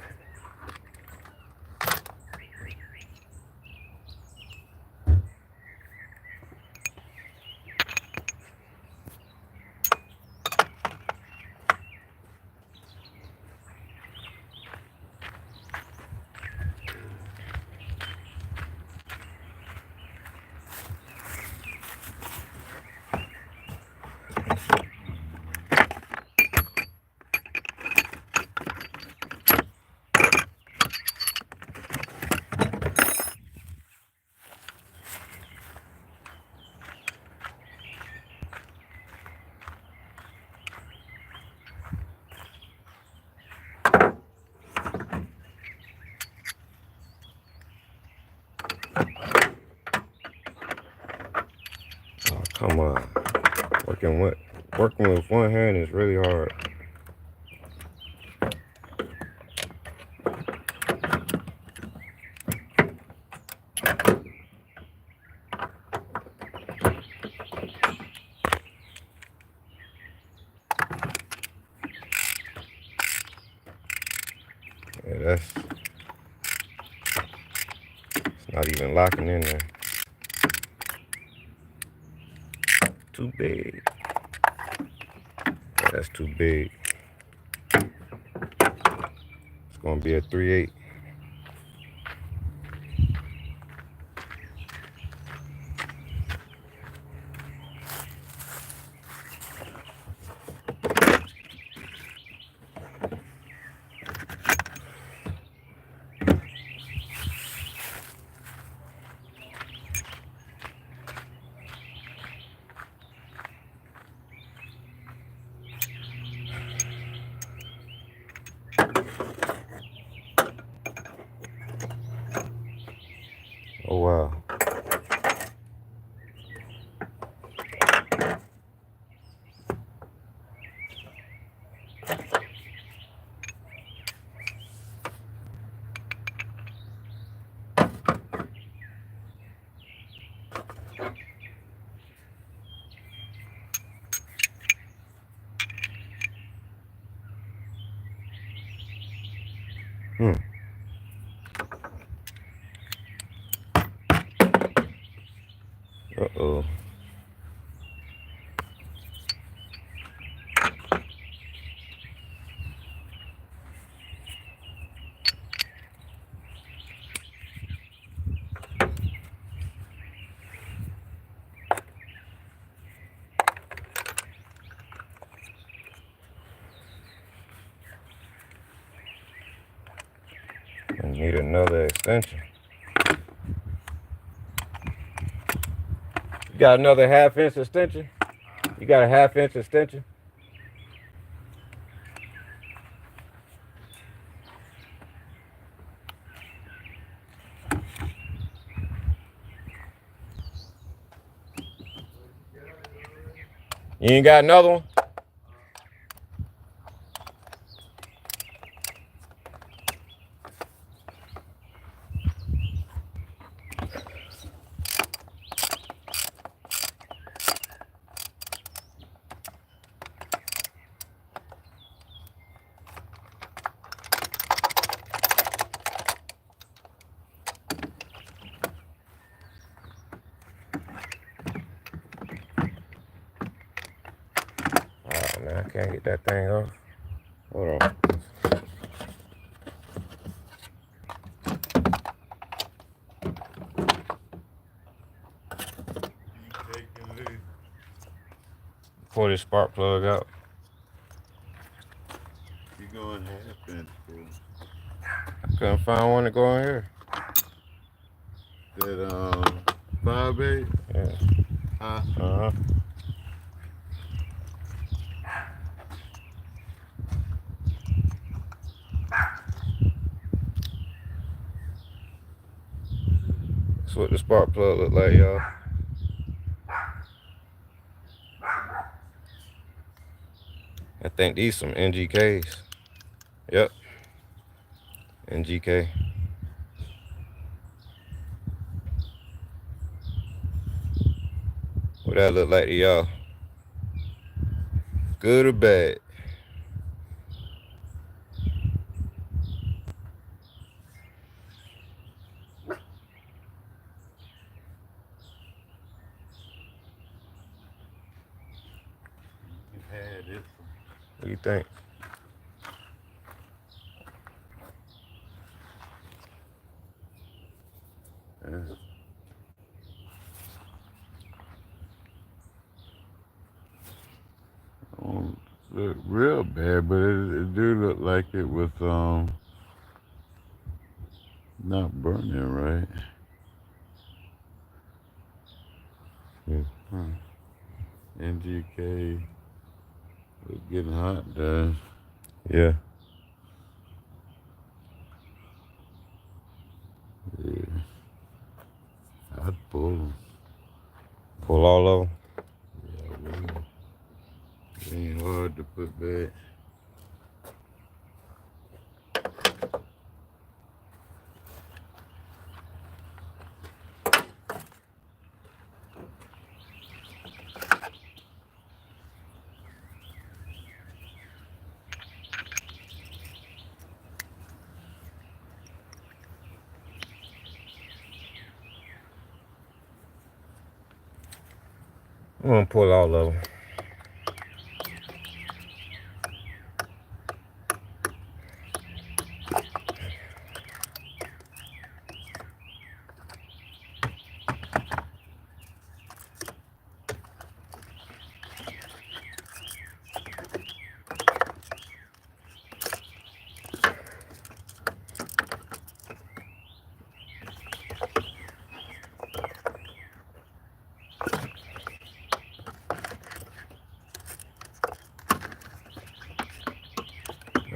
Oh, come on. Working with one hand is really hard. Yeah, it's not even locking in there. Too big. Yeah, that's too big. It's gonna be a 3/8. Oh wow. Hmm. Uh-oh. I need another extension. You got another 1/2 inch extension? You got a 1/2 inch extension? You ain't got another one? Oh man, I can't get that thing off. Hold on. Pull this spark plug out. You going 1/2 inch, bro? I couldn't find one to go in here. That 5/8? Yeah. Huh? Uh-huh. That's what the spark plug look like, y'all. I think these some NGKs. Yep. NGK. What that look like to y'all? Good or bad? You had this What do you think? one. Don't look real bad, but it do look like it was not burning right. Huh. NGK was getting hot there. Yeah. Yeah. I'd pull them. Pull all of them. Yeah, I will. It ain't hard to put back. I'm gonna pull all of them.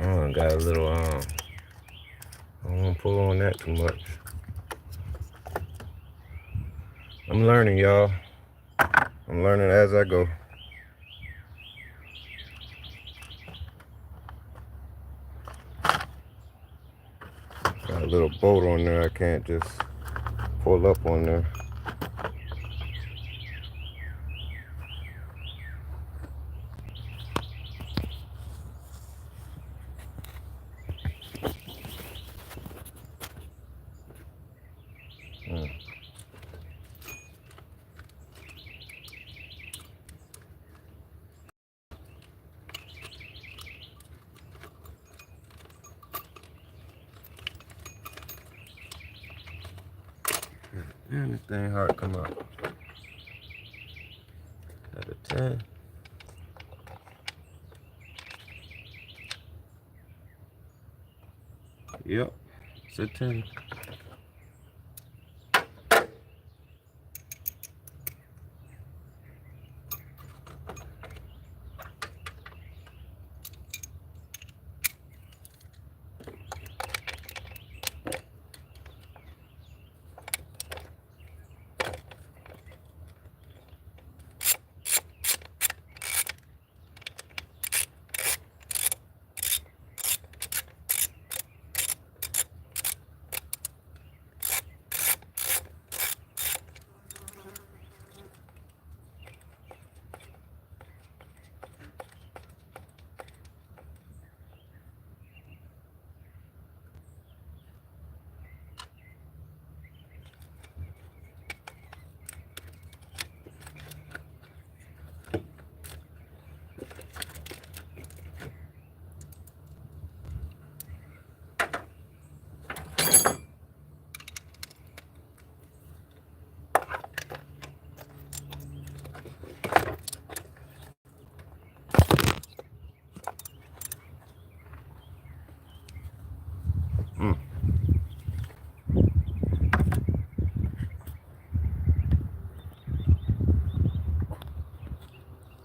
Oh, got a little I don't want to pull on that too much. I'm learning, y'all. I'm learning as I go. Got a little bolt on there. I can't just pull up on there. Damn, this thing hard to come out. Got a 10. Yep, it's a 10.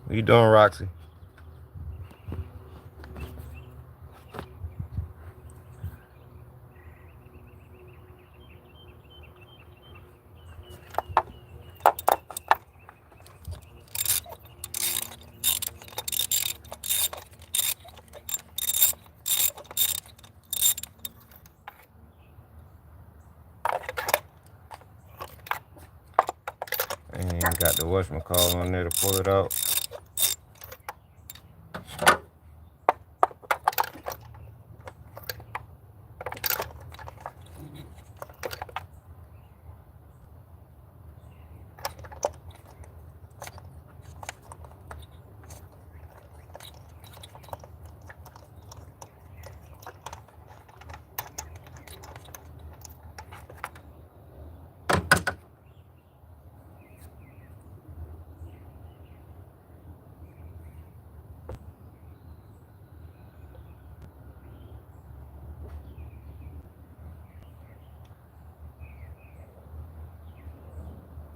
What you doing, Roxy? And got the whatchamacallit on there to pull it out.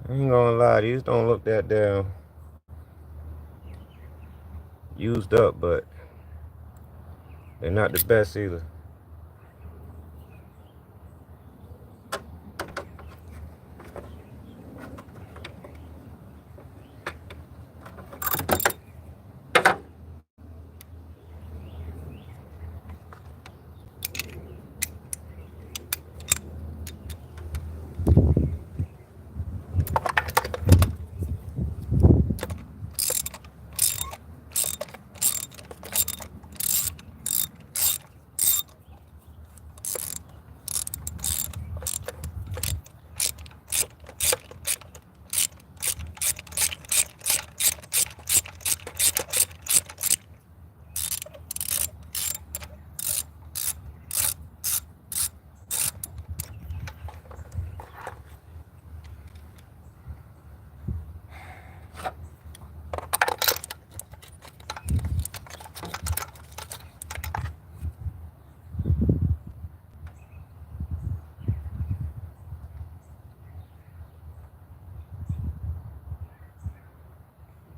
I ain't gonna lie, these don't look that damn used up, but they're not the best either.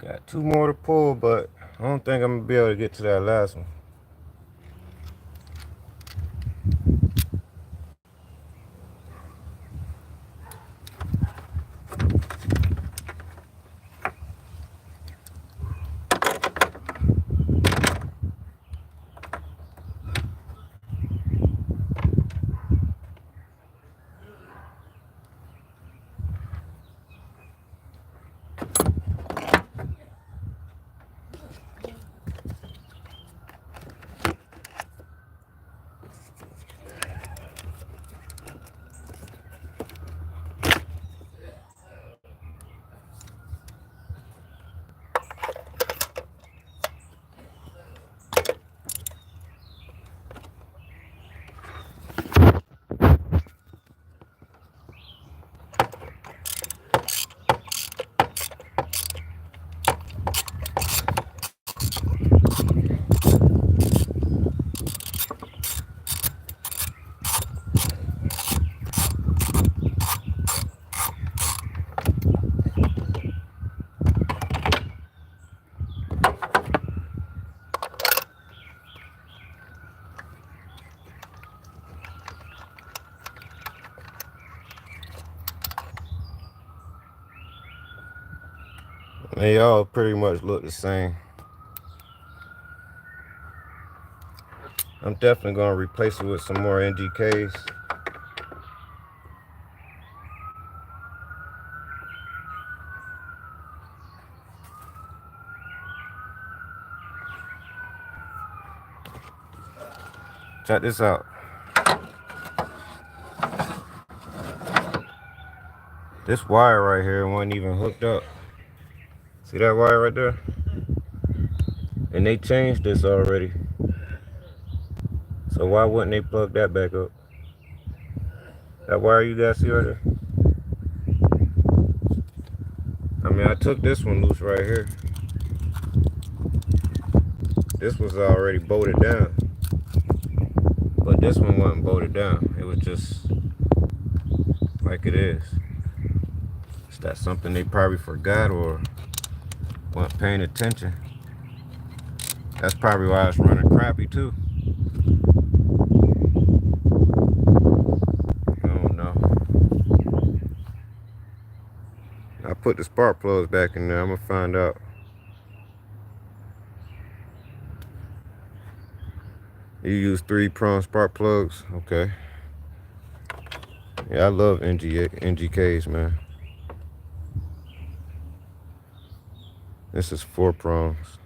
Got 2 more to pull, but I don't think I'm gonna be able to get to that last one. They all pretty much look the same. I'm definitely gonna replace it with some more NGKs. Check this out. This wire right here wasn't even hooked up. See that wire right there? And they changed this already. So why wouldn't they plug that back up? That wire you guys see right there? I mean, I took this one loose right here. This was already bolted down. But this one wasn't bolted down. It was just like it is. Is that something they probably forgot or weren't paying attention? That's probably why it's running crappy too. I don't know. I put the spark plugs back in there. I'm gonna find out. You use 3-prong spark plugs? Okay. Yeah, I love NGKs, man. This is 4 prongs.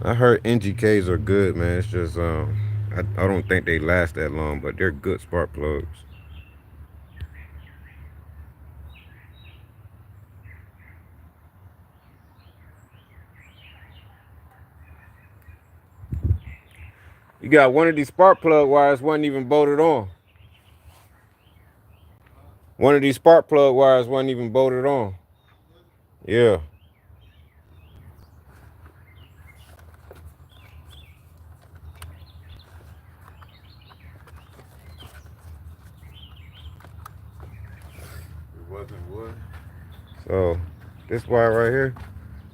I heard NGKs are good, man. It's just I don't think they last that long, but they're good spark plugs. You got one of these spark plug wires wasn't even bolted on. One of these spark plug wires wasn't even bolted on. Yeah. It wasn't wood. So this wire right here,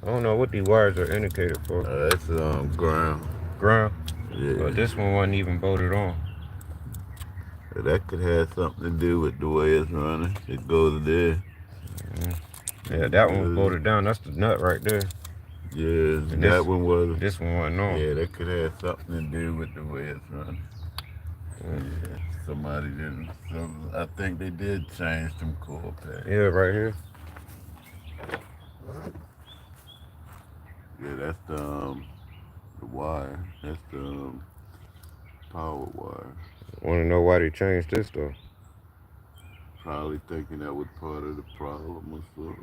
I don't know what these wires are indicated for. That's ground. Ground. Yeah. But this one wasn't even bolted on. That could have something to do with the way it's running. It goes there. Yeah, that one was bolted down. That's the nut right there. Yeah, And that one was. This one wasn't on. Yeah, that could have something to do with the way it's running. Yeah, somebody didn't. So I think they did change some coil packs. Yeah, right here. Yeah, that's the wire. That's the power wire. Want to know why they changed this though? Probably thinking that was part of the problem or so.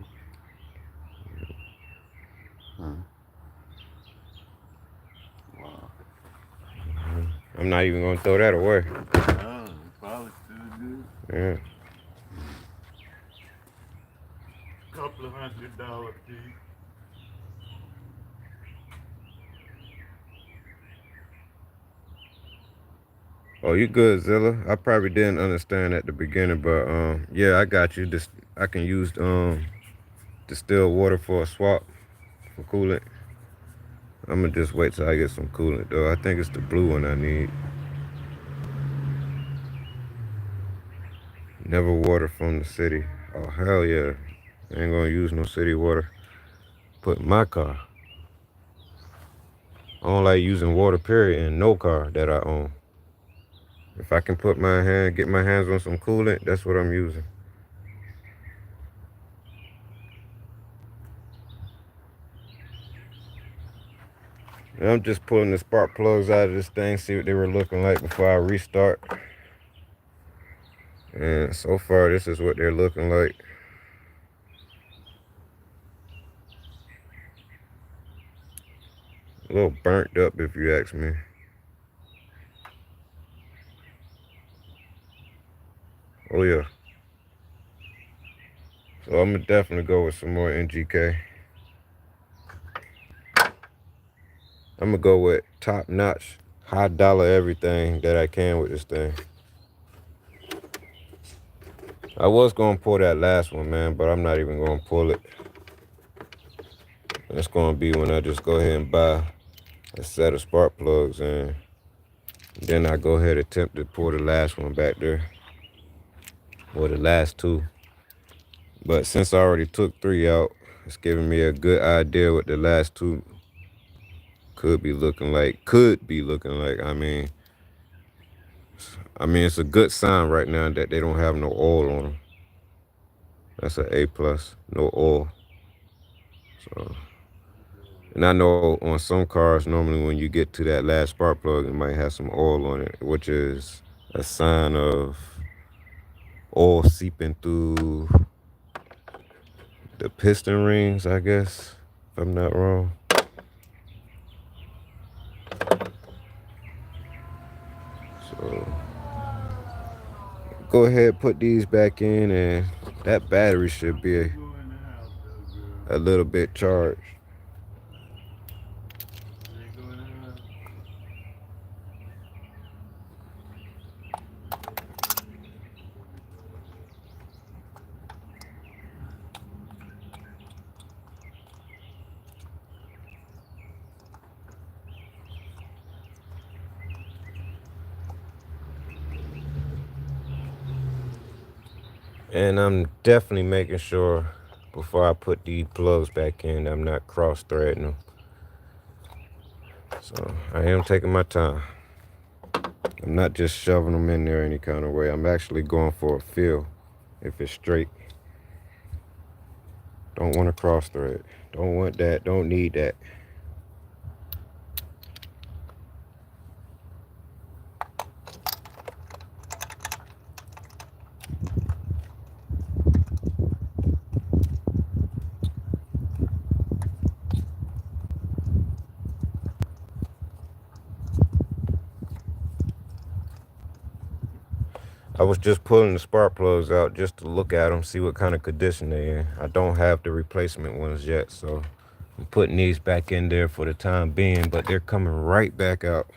Huh. Wow. I'm not even gonna throw that away. Oh, probably still good. Yeah. Couple of $100 piece. Oh, you good, Zilla? I probably didn't understand at the beginning, but yeah, I got you. Just I can use distilled water for a swap for coolant. I'm gonna just wait till I get some coolant though. I think it's the blue one I need. Never water from the city. Oh hell yeah! I ain't gonna use no city water. Put in my car. I don't like using water period in no car that I own. If I can get my hands on some coolant, that's what I'm using. And I'm just pulling the spark plugs out of this thing, see what they were looking like before I restart. And so far, this is what they're looking like. A little burnt up, if you ask me. Oh yeah. So I'm gonna definitely go with some more NGK. I'm gonna go with top notch, high dollar everything that I can with this thing. I was gonna pull that last one, man, but I'm not even gonna pull it. It's gonna be when I just go ahead and buy a set of spark plugs, and then I go ahead and attempt to pull the last one back there, or the last two. But since I already took three out, it's giving me a good idea what the last two could be looking like. I mean, it's a good sign right now that they don't have no oil on them. That's an A plus, no oil. So, and I know on some cars, normally when you get to that last spark plug, it might have some oil on it, which is a sign of oil seeping through the piston rings, I guess, if I'm not wrong. So go ahead, put these back in, and that battery should be a little bit charged. And I'm definitely making sure before I put these plugs back in, I'm not cross-threading them. So I am taking my time. I'm not just shoving them in there any kind of way. I'm actually going for a feel if it's straight. Don't want to cross-thread. Don't want that. Don't need that. I was just pulling the spark plugs out just to look at them, see what kind of condition they're in. I don't have the replacement ones yet, so I'm putting these back in there for the time being, but they're coming right back out.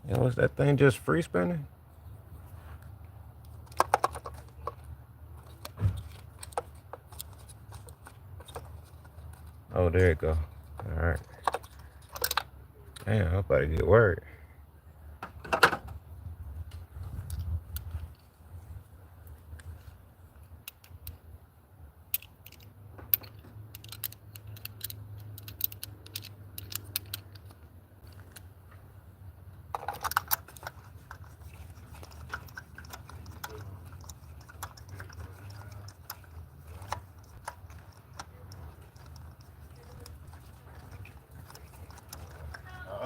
Yo, is that thing just free spinning? Oh, there it go. All right. Damn, I'm about to get worried.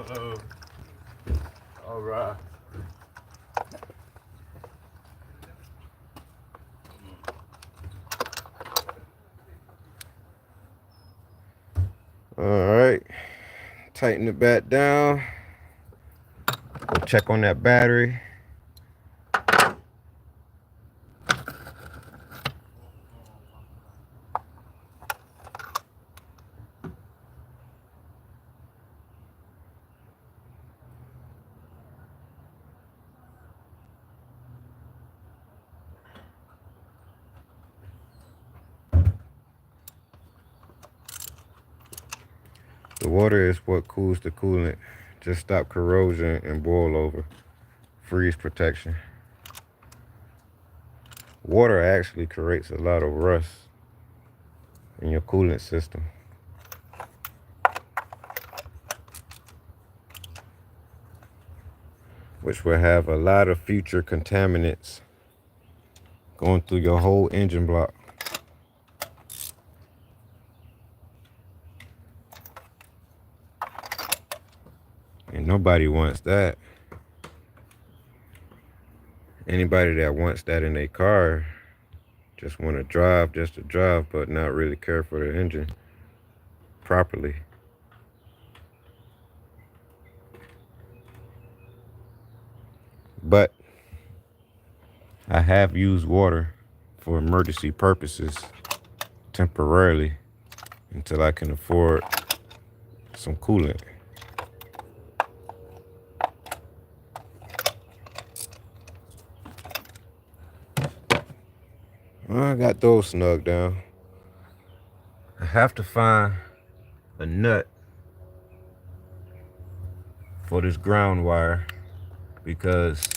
Hello. garage. All right, tighten it back down. Go check on that battery. The water is what cools the coolant. Just stop corrosion and boil over. Freeze protection. Water actually creates a lot of rust in your coolant system, which will have a lot of future contaminants going through your whole engine block. And nobody wants that. Anybody that wants that in their car just want to drive just to drive, but not really care for the engine properly. But I have used water for emergency purposes temporarily until I can afford some coolant. Well, I got those snug down. I have to find a nut for this ground wire, because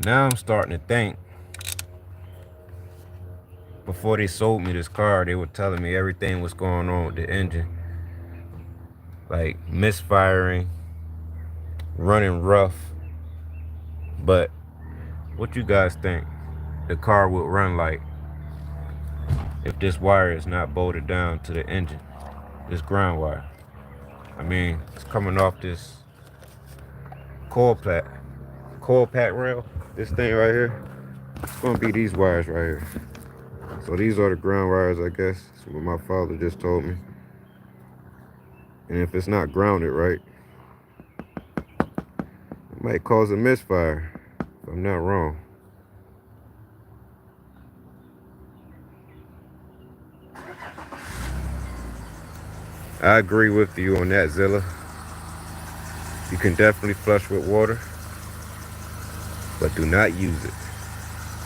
now I'm starting to think, before they sold me this car, they were telling me everything was going on with the engine. Like misfiring, running rough. But what you guys think the car would run like if this wire is not bolted down to the engine? This ground wire. I mean, it's coming off this coil pack rail. This thing right here. It's gonna be these wires right here. So these are the ground wires, I guess. That's what my father just told me. And if it's not grounded right, it might cause a misfire, if I'm not wrong. I agree with you on that, Zilla. You can definitely flush with water, but do not use it.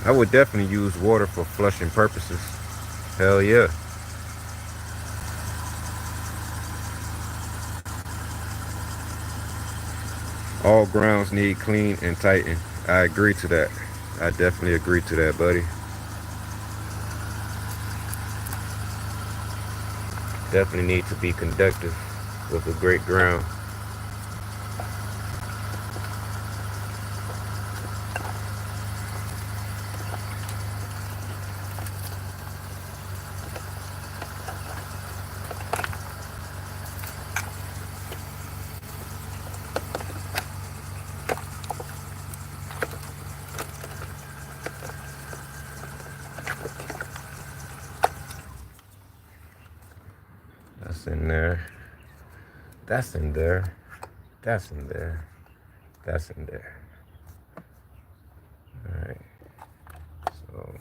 I would definitely use water for flushing purposes. Hell yeah. All grounds need clean and tighten. I agree to that. I definitely agree to that, buddy. Definitely need to be conductive with a great ground. That's in there. That's in there. That's in there. That's in there. All right. So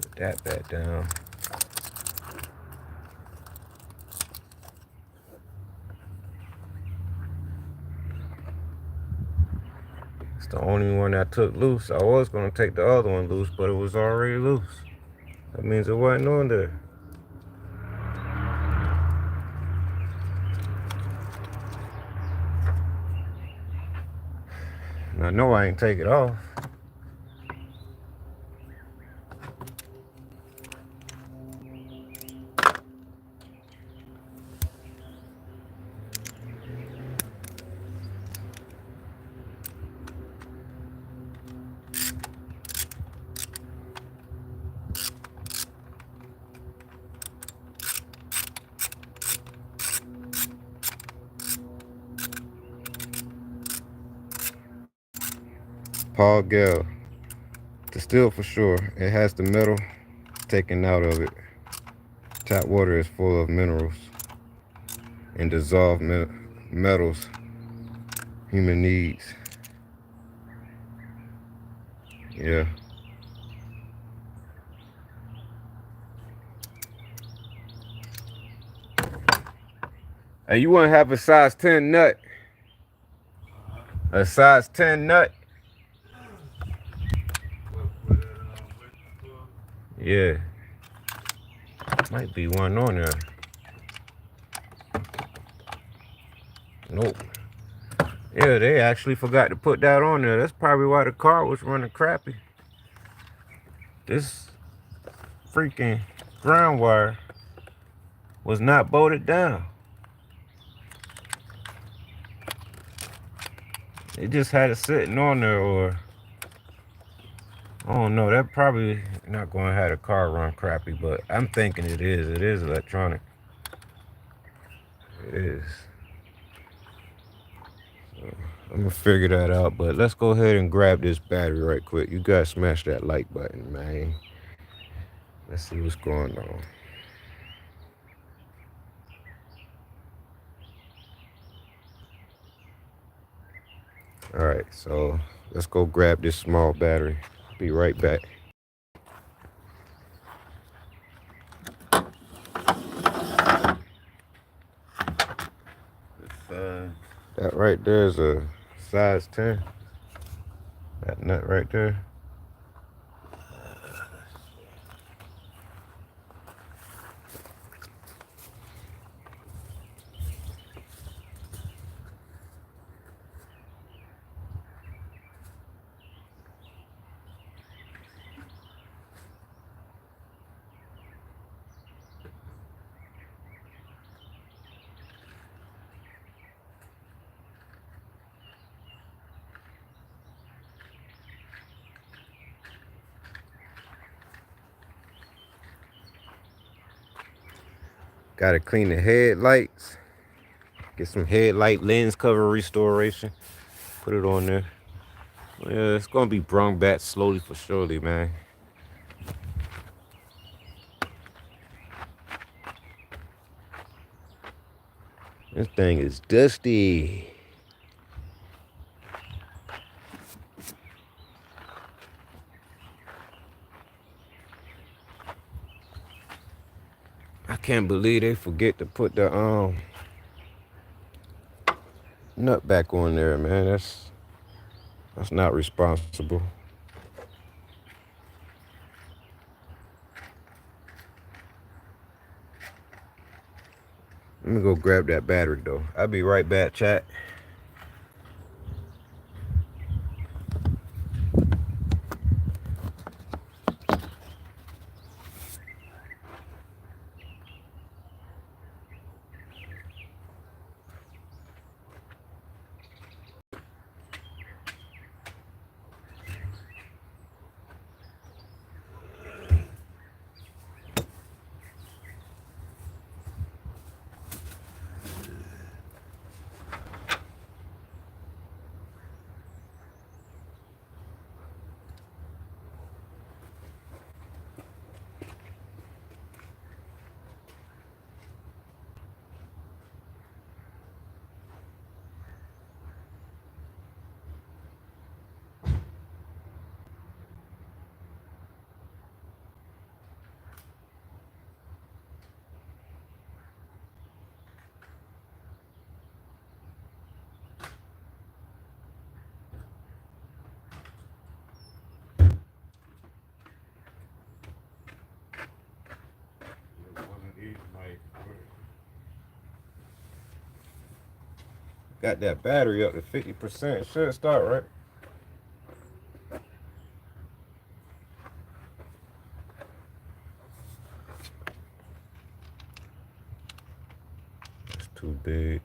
put that back down. It's the only one I took loose. I was gonna take the other one loose, but it was already loose. That means it wasn't on there. And I know I ain't take it off. Paul Gale. Distilled for sure. It has the metal taken out of it. Tap water is full of minerals and dissolved metals human needs. Yeah. Hey, you want to have a size 10 nut? A size 10 nut? Yeah. Might be one on there. Nope. Yeah, they actually forgot to put that on there. That's probably why the car was running crappy. This freaking ground wire was not bolted down. It just had it sitting on there, or I don't know. That probably not going to have the car run crappy, but I'm thinking it is. It is electronic. It is. So I'm gonna figure that out. But let's go ahead and grab this battery right quick. You guys smash that like button, man. Let's see what's going on. All right, so let's go grab this small battery. Be right back. That right there is a size 10. That nut right there. Gotta clean the headlights. Get some headlight lens cover restoration. Put it on there. Yeah, it's gonna be brung back slowly for surely, man. This thing is dusty. I can't believe they forget to put the nut back on there, man. That's not responsible. Let me go grab that battery though. I'll be right back, chat. Got that battery up to 50%. Should start, right? It's too big.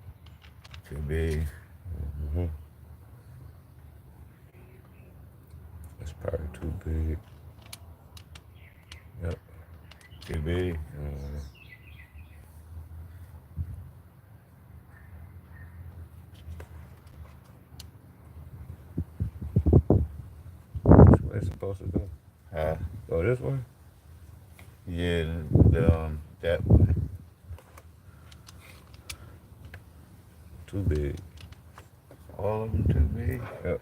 Too big. Mm-hmm. That's probably too big. Yep. Too big. supposed to do? Huh? Go this way? Yeah, that way. Too big. All of them too big. Yep.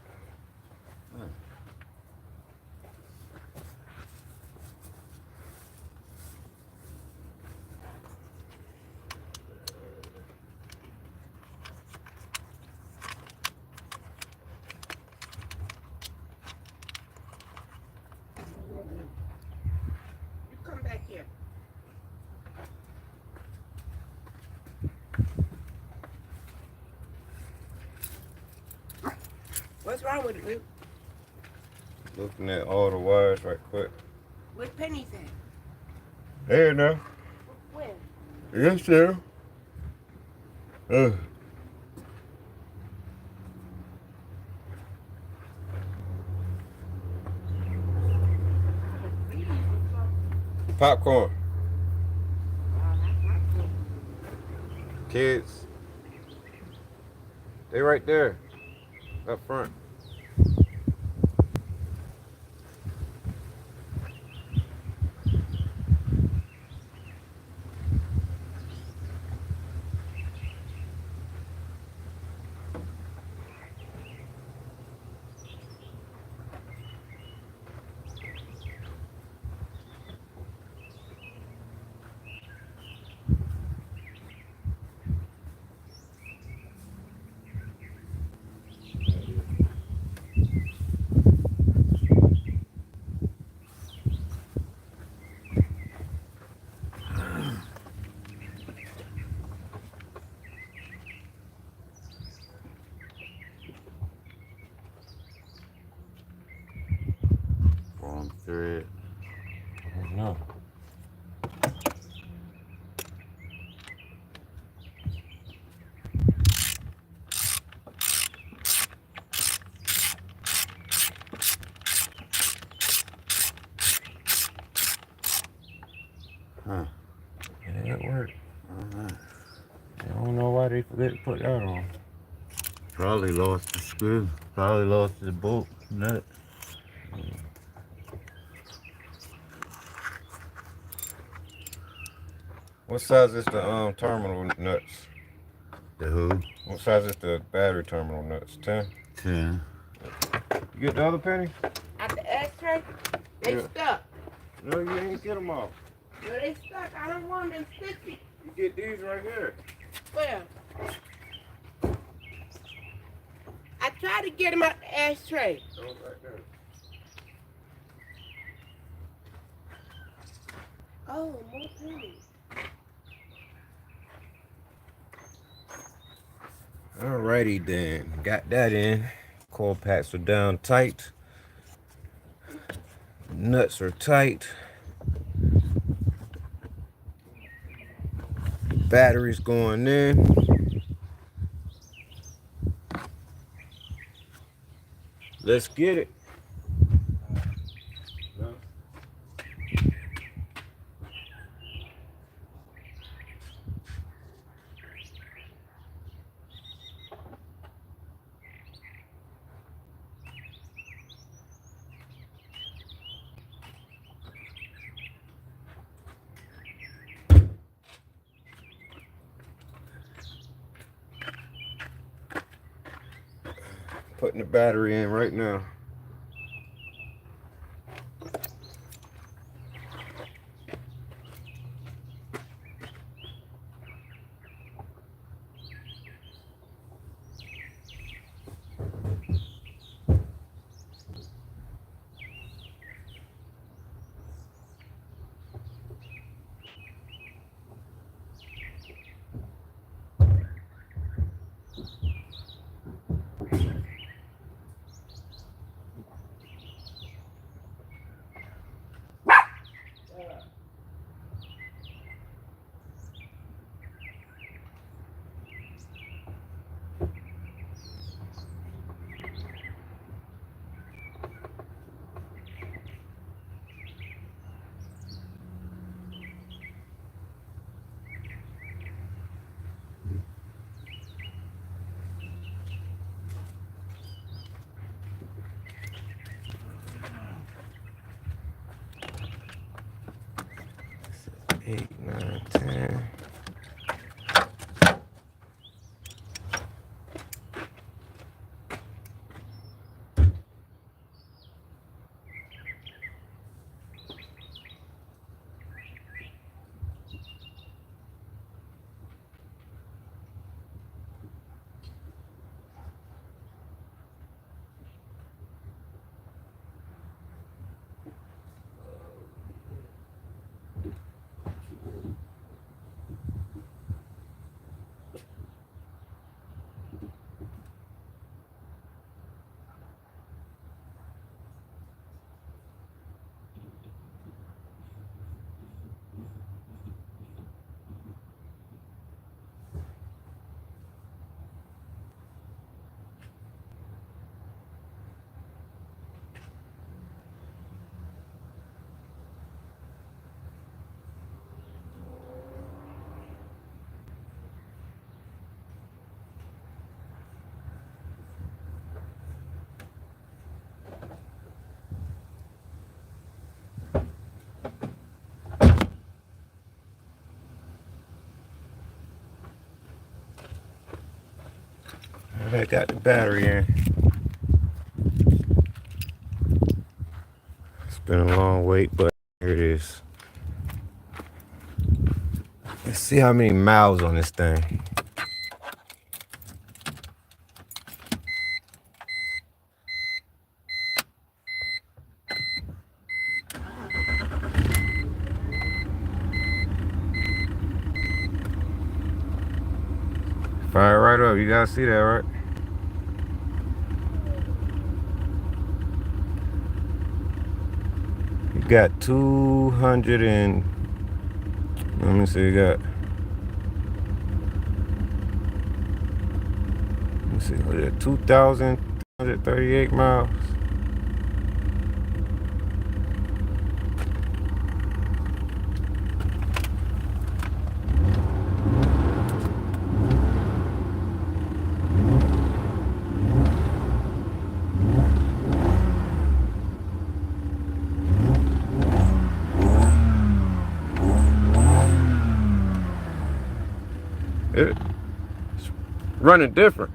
You come back here. What's wrong with it, Luke? Looking at all the wires right quick. Where's Penny's at? There now. Where? Yes, sir. Popcorn. Kids. They right there. Up front. Wrong thread. No. Huh. Yeah, it worked. Alright. I don't know why they forget to put that on. Probably lost the screw. Probably lost the bolt nut. What size is the terminal nuts? The who? What size is the battery terminal nuts? 10? 10. You get the other penny? At the ashtray? They Yeah. stuck. No, you ain't get them all. No, they stuck. I don't want them sticky. You get these right here. Well, I tried to get them out the ashtray. Those right there. Oh, more pennies. Alrighty then. Got that in. Coil packs are down tight. Nuts are tight. Batteries going in. Let's get it. Putting the battery in right now. 8, 9, 10. I got the battery in. It's been a long wait, but here it is. Let's see how many miles on this thing. Fire right up. You guys see that, right? You got 200 and... Let me see, you got... Let me see, what is it? 2,238 miles. It's running different.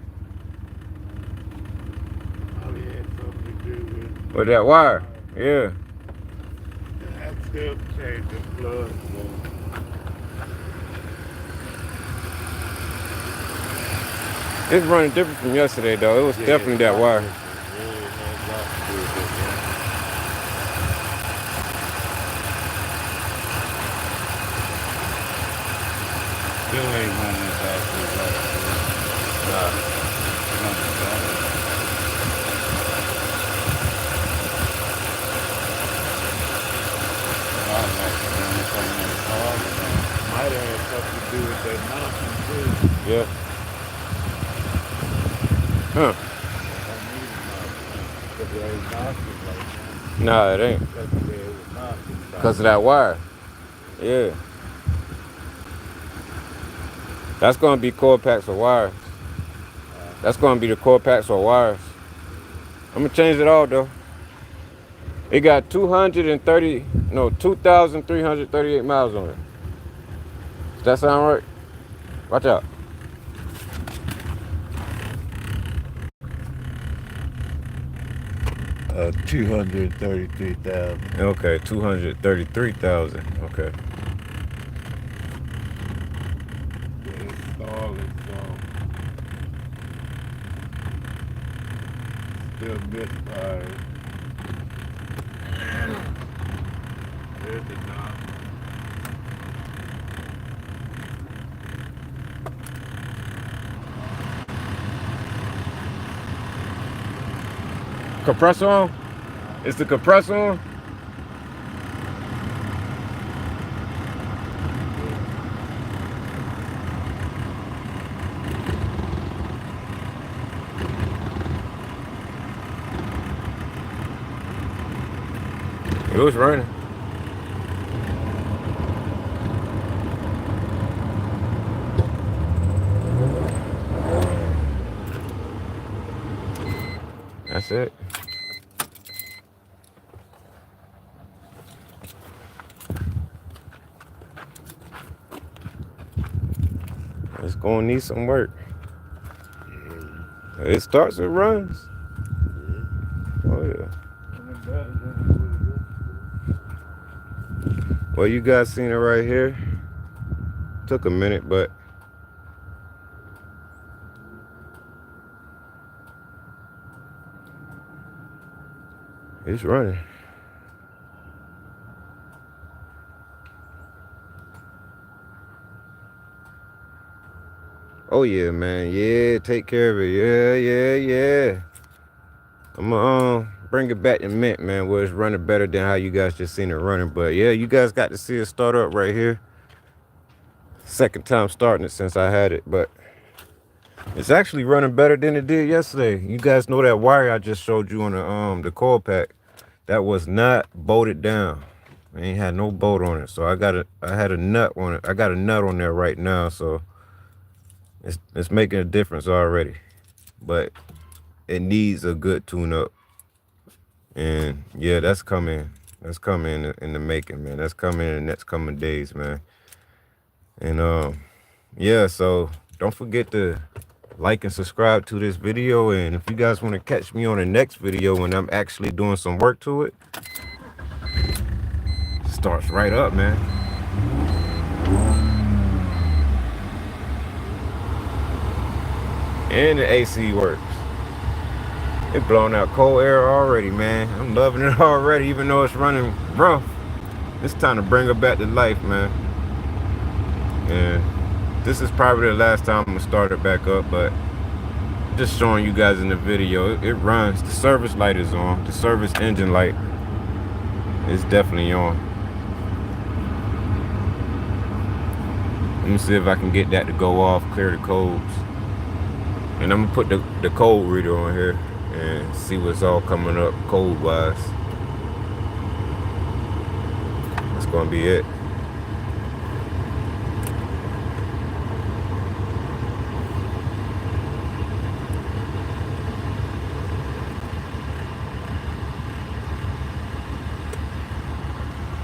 Oh yeah, something to do With that wire. Yeah. I still change the plug. It's running different from yesterday, though. It was definitely that wire. Still ain't running exactly right. Nah. Might have something to do with that mountain too. Yeah. Huh. Nah, it ain't. Because of that wire. Yeah. That's going to be core packs of wires. That's going to be the core packs of wires. I'm going to change it all, though. It got 2,338 miles on it. Does that sound right? Watch out. 233,000. Okay, 233,000. Okay. Still misfired. There's the knob. Compressor on? Is the compressor on? It was raining. That's it. gonna need some work. It starts and runs. Oh yeah. Well, you guys seen it right here. Took a minute, but it's running. Oh yeah, man. Yeah, take care of it. Yeah. I'm gonna bring it back to Mint, man, where it's running better than how you guys just seen it running. But yeah, you guys got to see it start up right here. Second time starting it since I had it, but it's actually running better than it did yesterday. You guys know that wire I just showed you on the coil pack that was not bolted down. I ain't had no bolt on it, so I had a nut on it. I got a nut on there right now, so it's making a difference already. But it needs a good tune up, and yeah, that's coming. That's coming in the making, man. That's coming in the next coming days, man. And yeah, so don't forget to like and subscribe to this video. And if you guys want to catch me on the next video when I'm actually doing some work to it, starts right up, man. And the AC works. It blowing out cold air already, man. I'm loving it already, even though it's running rough. It's time to bring her back to life, man. And this is probably the last time I'm gonna start it back up, but just showing you guys in the video, it runs. The service light is on. The service engine light is definitely on. Let me see if I can get that to go off, clear the codes. And I'm gonna put the code reader on here and see what's all coming up code wise. That's gonna be it.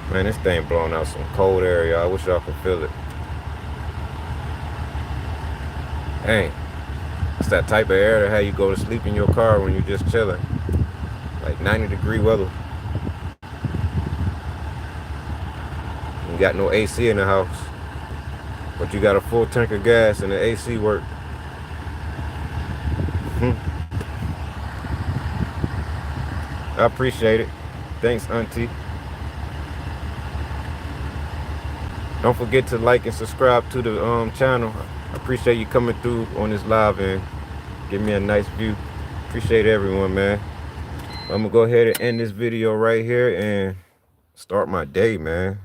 Man, this thing blowing out some cold air, y'all. I wish y'all could feel it. Dang. It's that type of air that how you go to sleep in your car when you're just chilling. Like 90-degree weather. You got no AC in the house, but you got a full tank of gas and the AC work. I appreciate it. Thanks, Auntie. Don't forget to like and subscribe to the channel. I appreciate you coming through on this live and give me a nice view. Appreciate everyone, man. I'm gonna go ahead and end this video right here and start my day, man.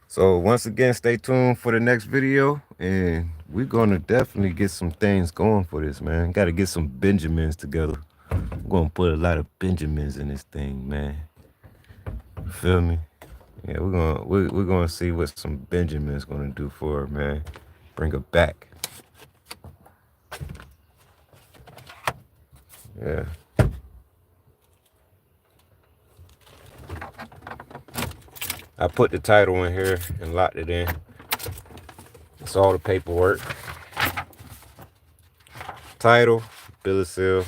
So once again, stay tuned for the next video, and we're gonna definitely get some things going for this, man. Gotta get some Benjamins together. I'm gonna put a lot of Benjamins in this thing, man. Feel me? Yeah, we're gonna see what some Benjamin's gonna do for her, man. Bring her back. Yeah. I put the title in here and locked it in. It's all the paperwork. Title, bill of sale.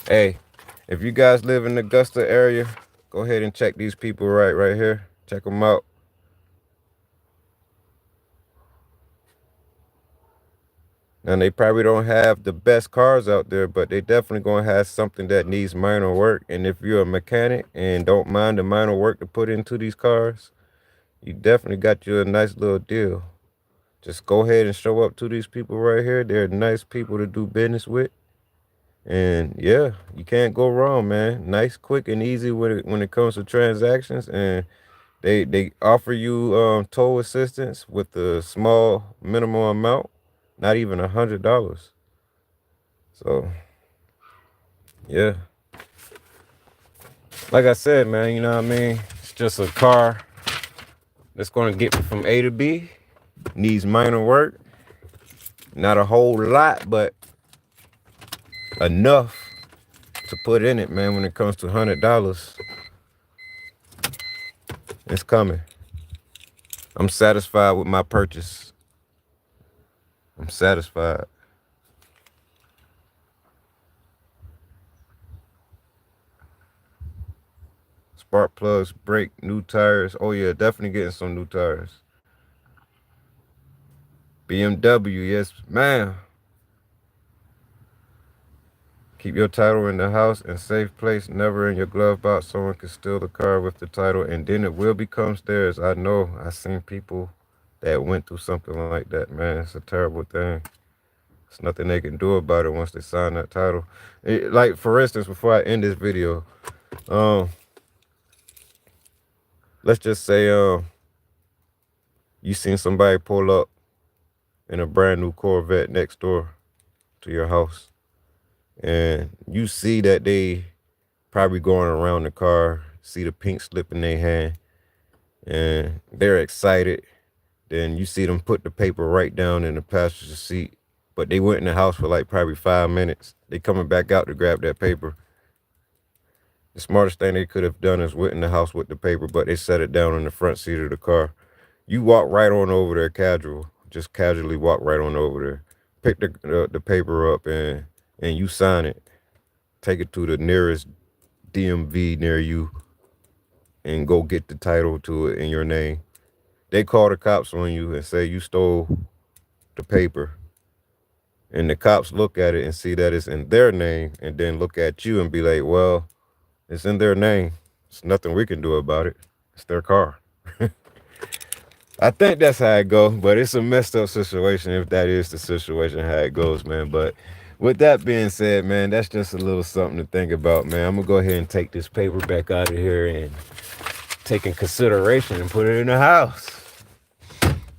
Hey, if you guys live in the Augusta area, go ahead and check these people right here. Check them out. And they probably don't have the best cars out there, but they definitely gonna have something that needs minor work. And if you're a mechanic and don't mind the minor work to put into these cars, you definitely got you a nice little deal. Just go ahead and show up to these people right here. They're nice people to do business with. And yeah, you can't go wrong, man. Nice, quick, and easy when it comes to transactions. And they offer you toll assistance with a small minimal amount, not even $100. So yeah, like I said, man, you know what I mean? It's just a car that's gonna get me from A to B. Needs minor work. Not a whole lot, but enough to put in it, man, when it comes to $100. It's coming. I'm satisfied with my purchase. I'm satisfied. Spark plugs, brake, new tires. Oh yeah, definitely getting some new tires. BMW, yes, ma'am. Keep your title in the house in safe place, never in your glove box. Someone can steal the car with the title, and then it will become theirs. I know. I seen people that went through something like that, man. It's a terrible thing. There's nothing they can do about it once they sign that title. Like, for instance, before I end this video, um, let's just say you seen somebody pull up in a brand new Corvette next door to your house, and you see that they probably going around the car, see the pink slip in their hand, and they're excited. Then you see them put the paper right down in the passenger seat, but they went in the house for like probably 5 minutes. They coming back out to grab that paper. The smartest thing they could have done is went in the house with the paper, but they set it down in the front seat of the car. You walk right on over there, just casually walk right on over there, pick the paper up, and you sign it. Take it to the nearest DMV near you, and go get the title to it in your name. They call the cops on you and say you stole the paper, and the cops look at it and see that it's in their name, and then look at you and be like, well, it's in their name. There's nothing we can do about it. It's their car. I think that's how it goes, but it's a messed up situation if that is the situation how it goes, man. But with that being said, man, that's just a little something to think about, man. I'm gonna go ahead and take this paper back out of here and take in consideration and put it in the house.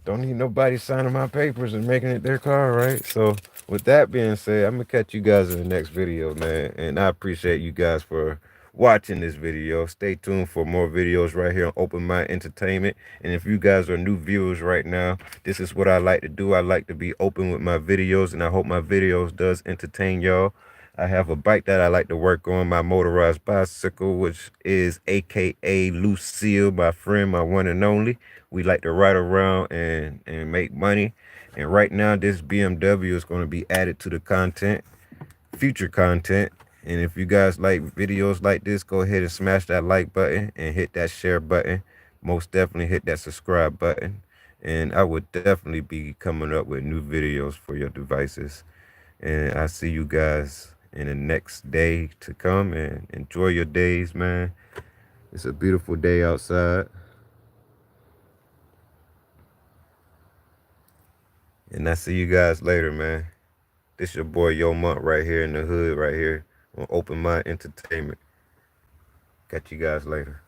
Don't need nobody signing my papers and making it their car, right? So with that being said, I'm gonna catch you guys in the next video, man. And I appreciate you guys for watching this video. Stay tuned for more videos right here on Open Mind Entertainment. And if you guys are new viewers right now, this is what I like to do. I like to be open with my videos, and I hope my videos does entertain y'all. I have a bike that I like to work on, my motorized bicycle, which is AKA Lucille, my friend, my one and only. We like to ride around and make money. And right now, this BMW is going to be added to the content, future content. And if you guys like videos like this, go ahead and smash that like button and hit that share button. Most definitely hit that subscribe button. And I would definitely be coming up with new videos for your devices. And I see you guys in the next day to come, and enjoy your days, man. It's a beautiful day outside. And I see you guys later, man. This your boy Yo Monk right here in the hood, right here on Open Mind Entertainment. Catch you guys later.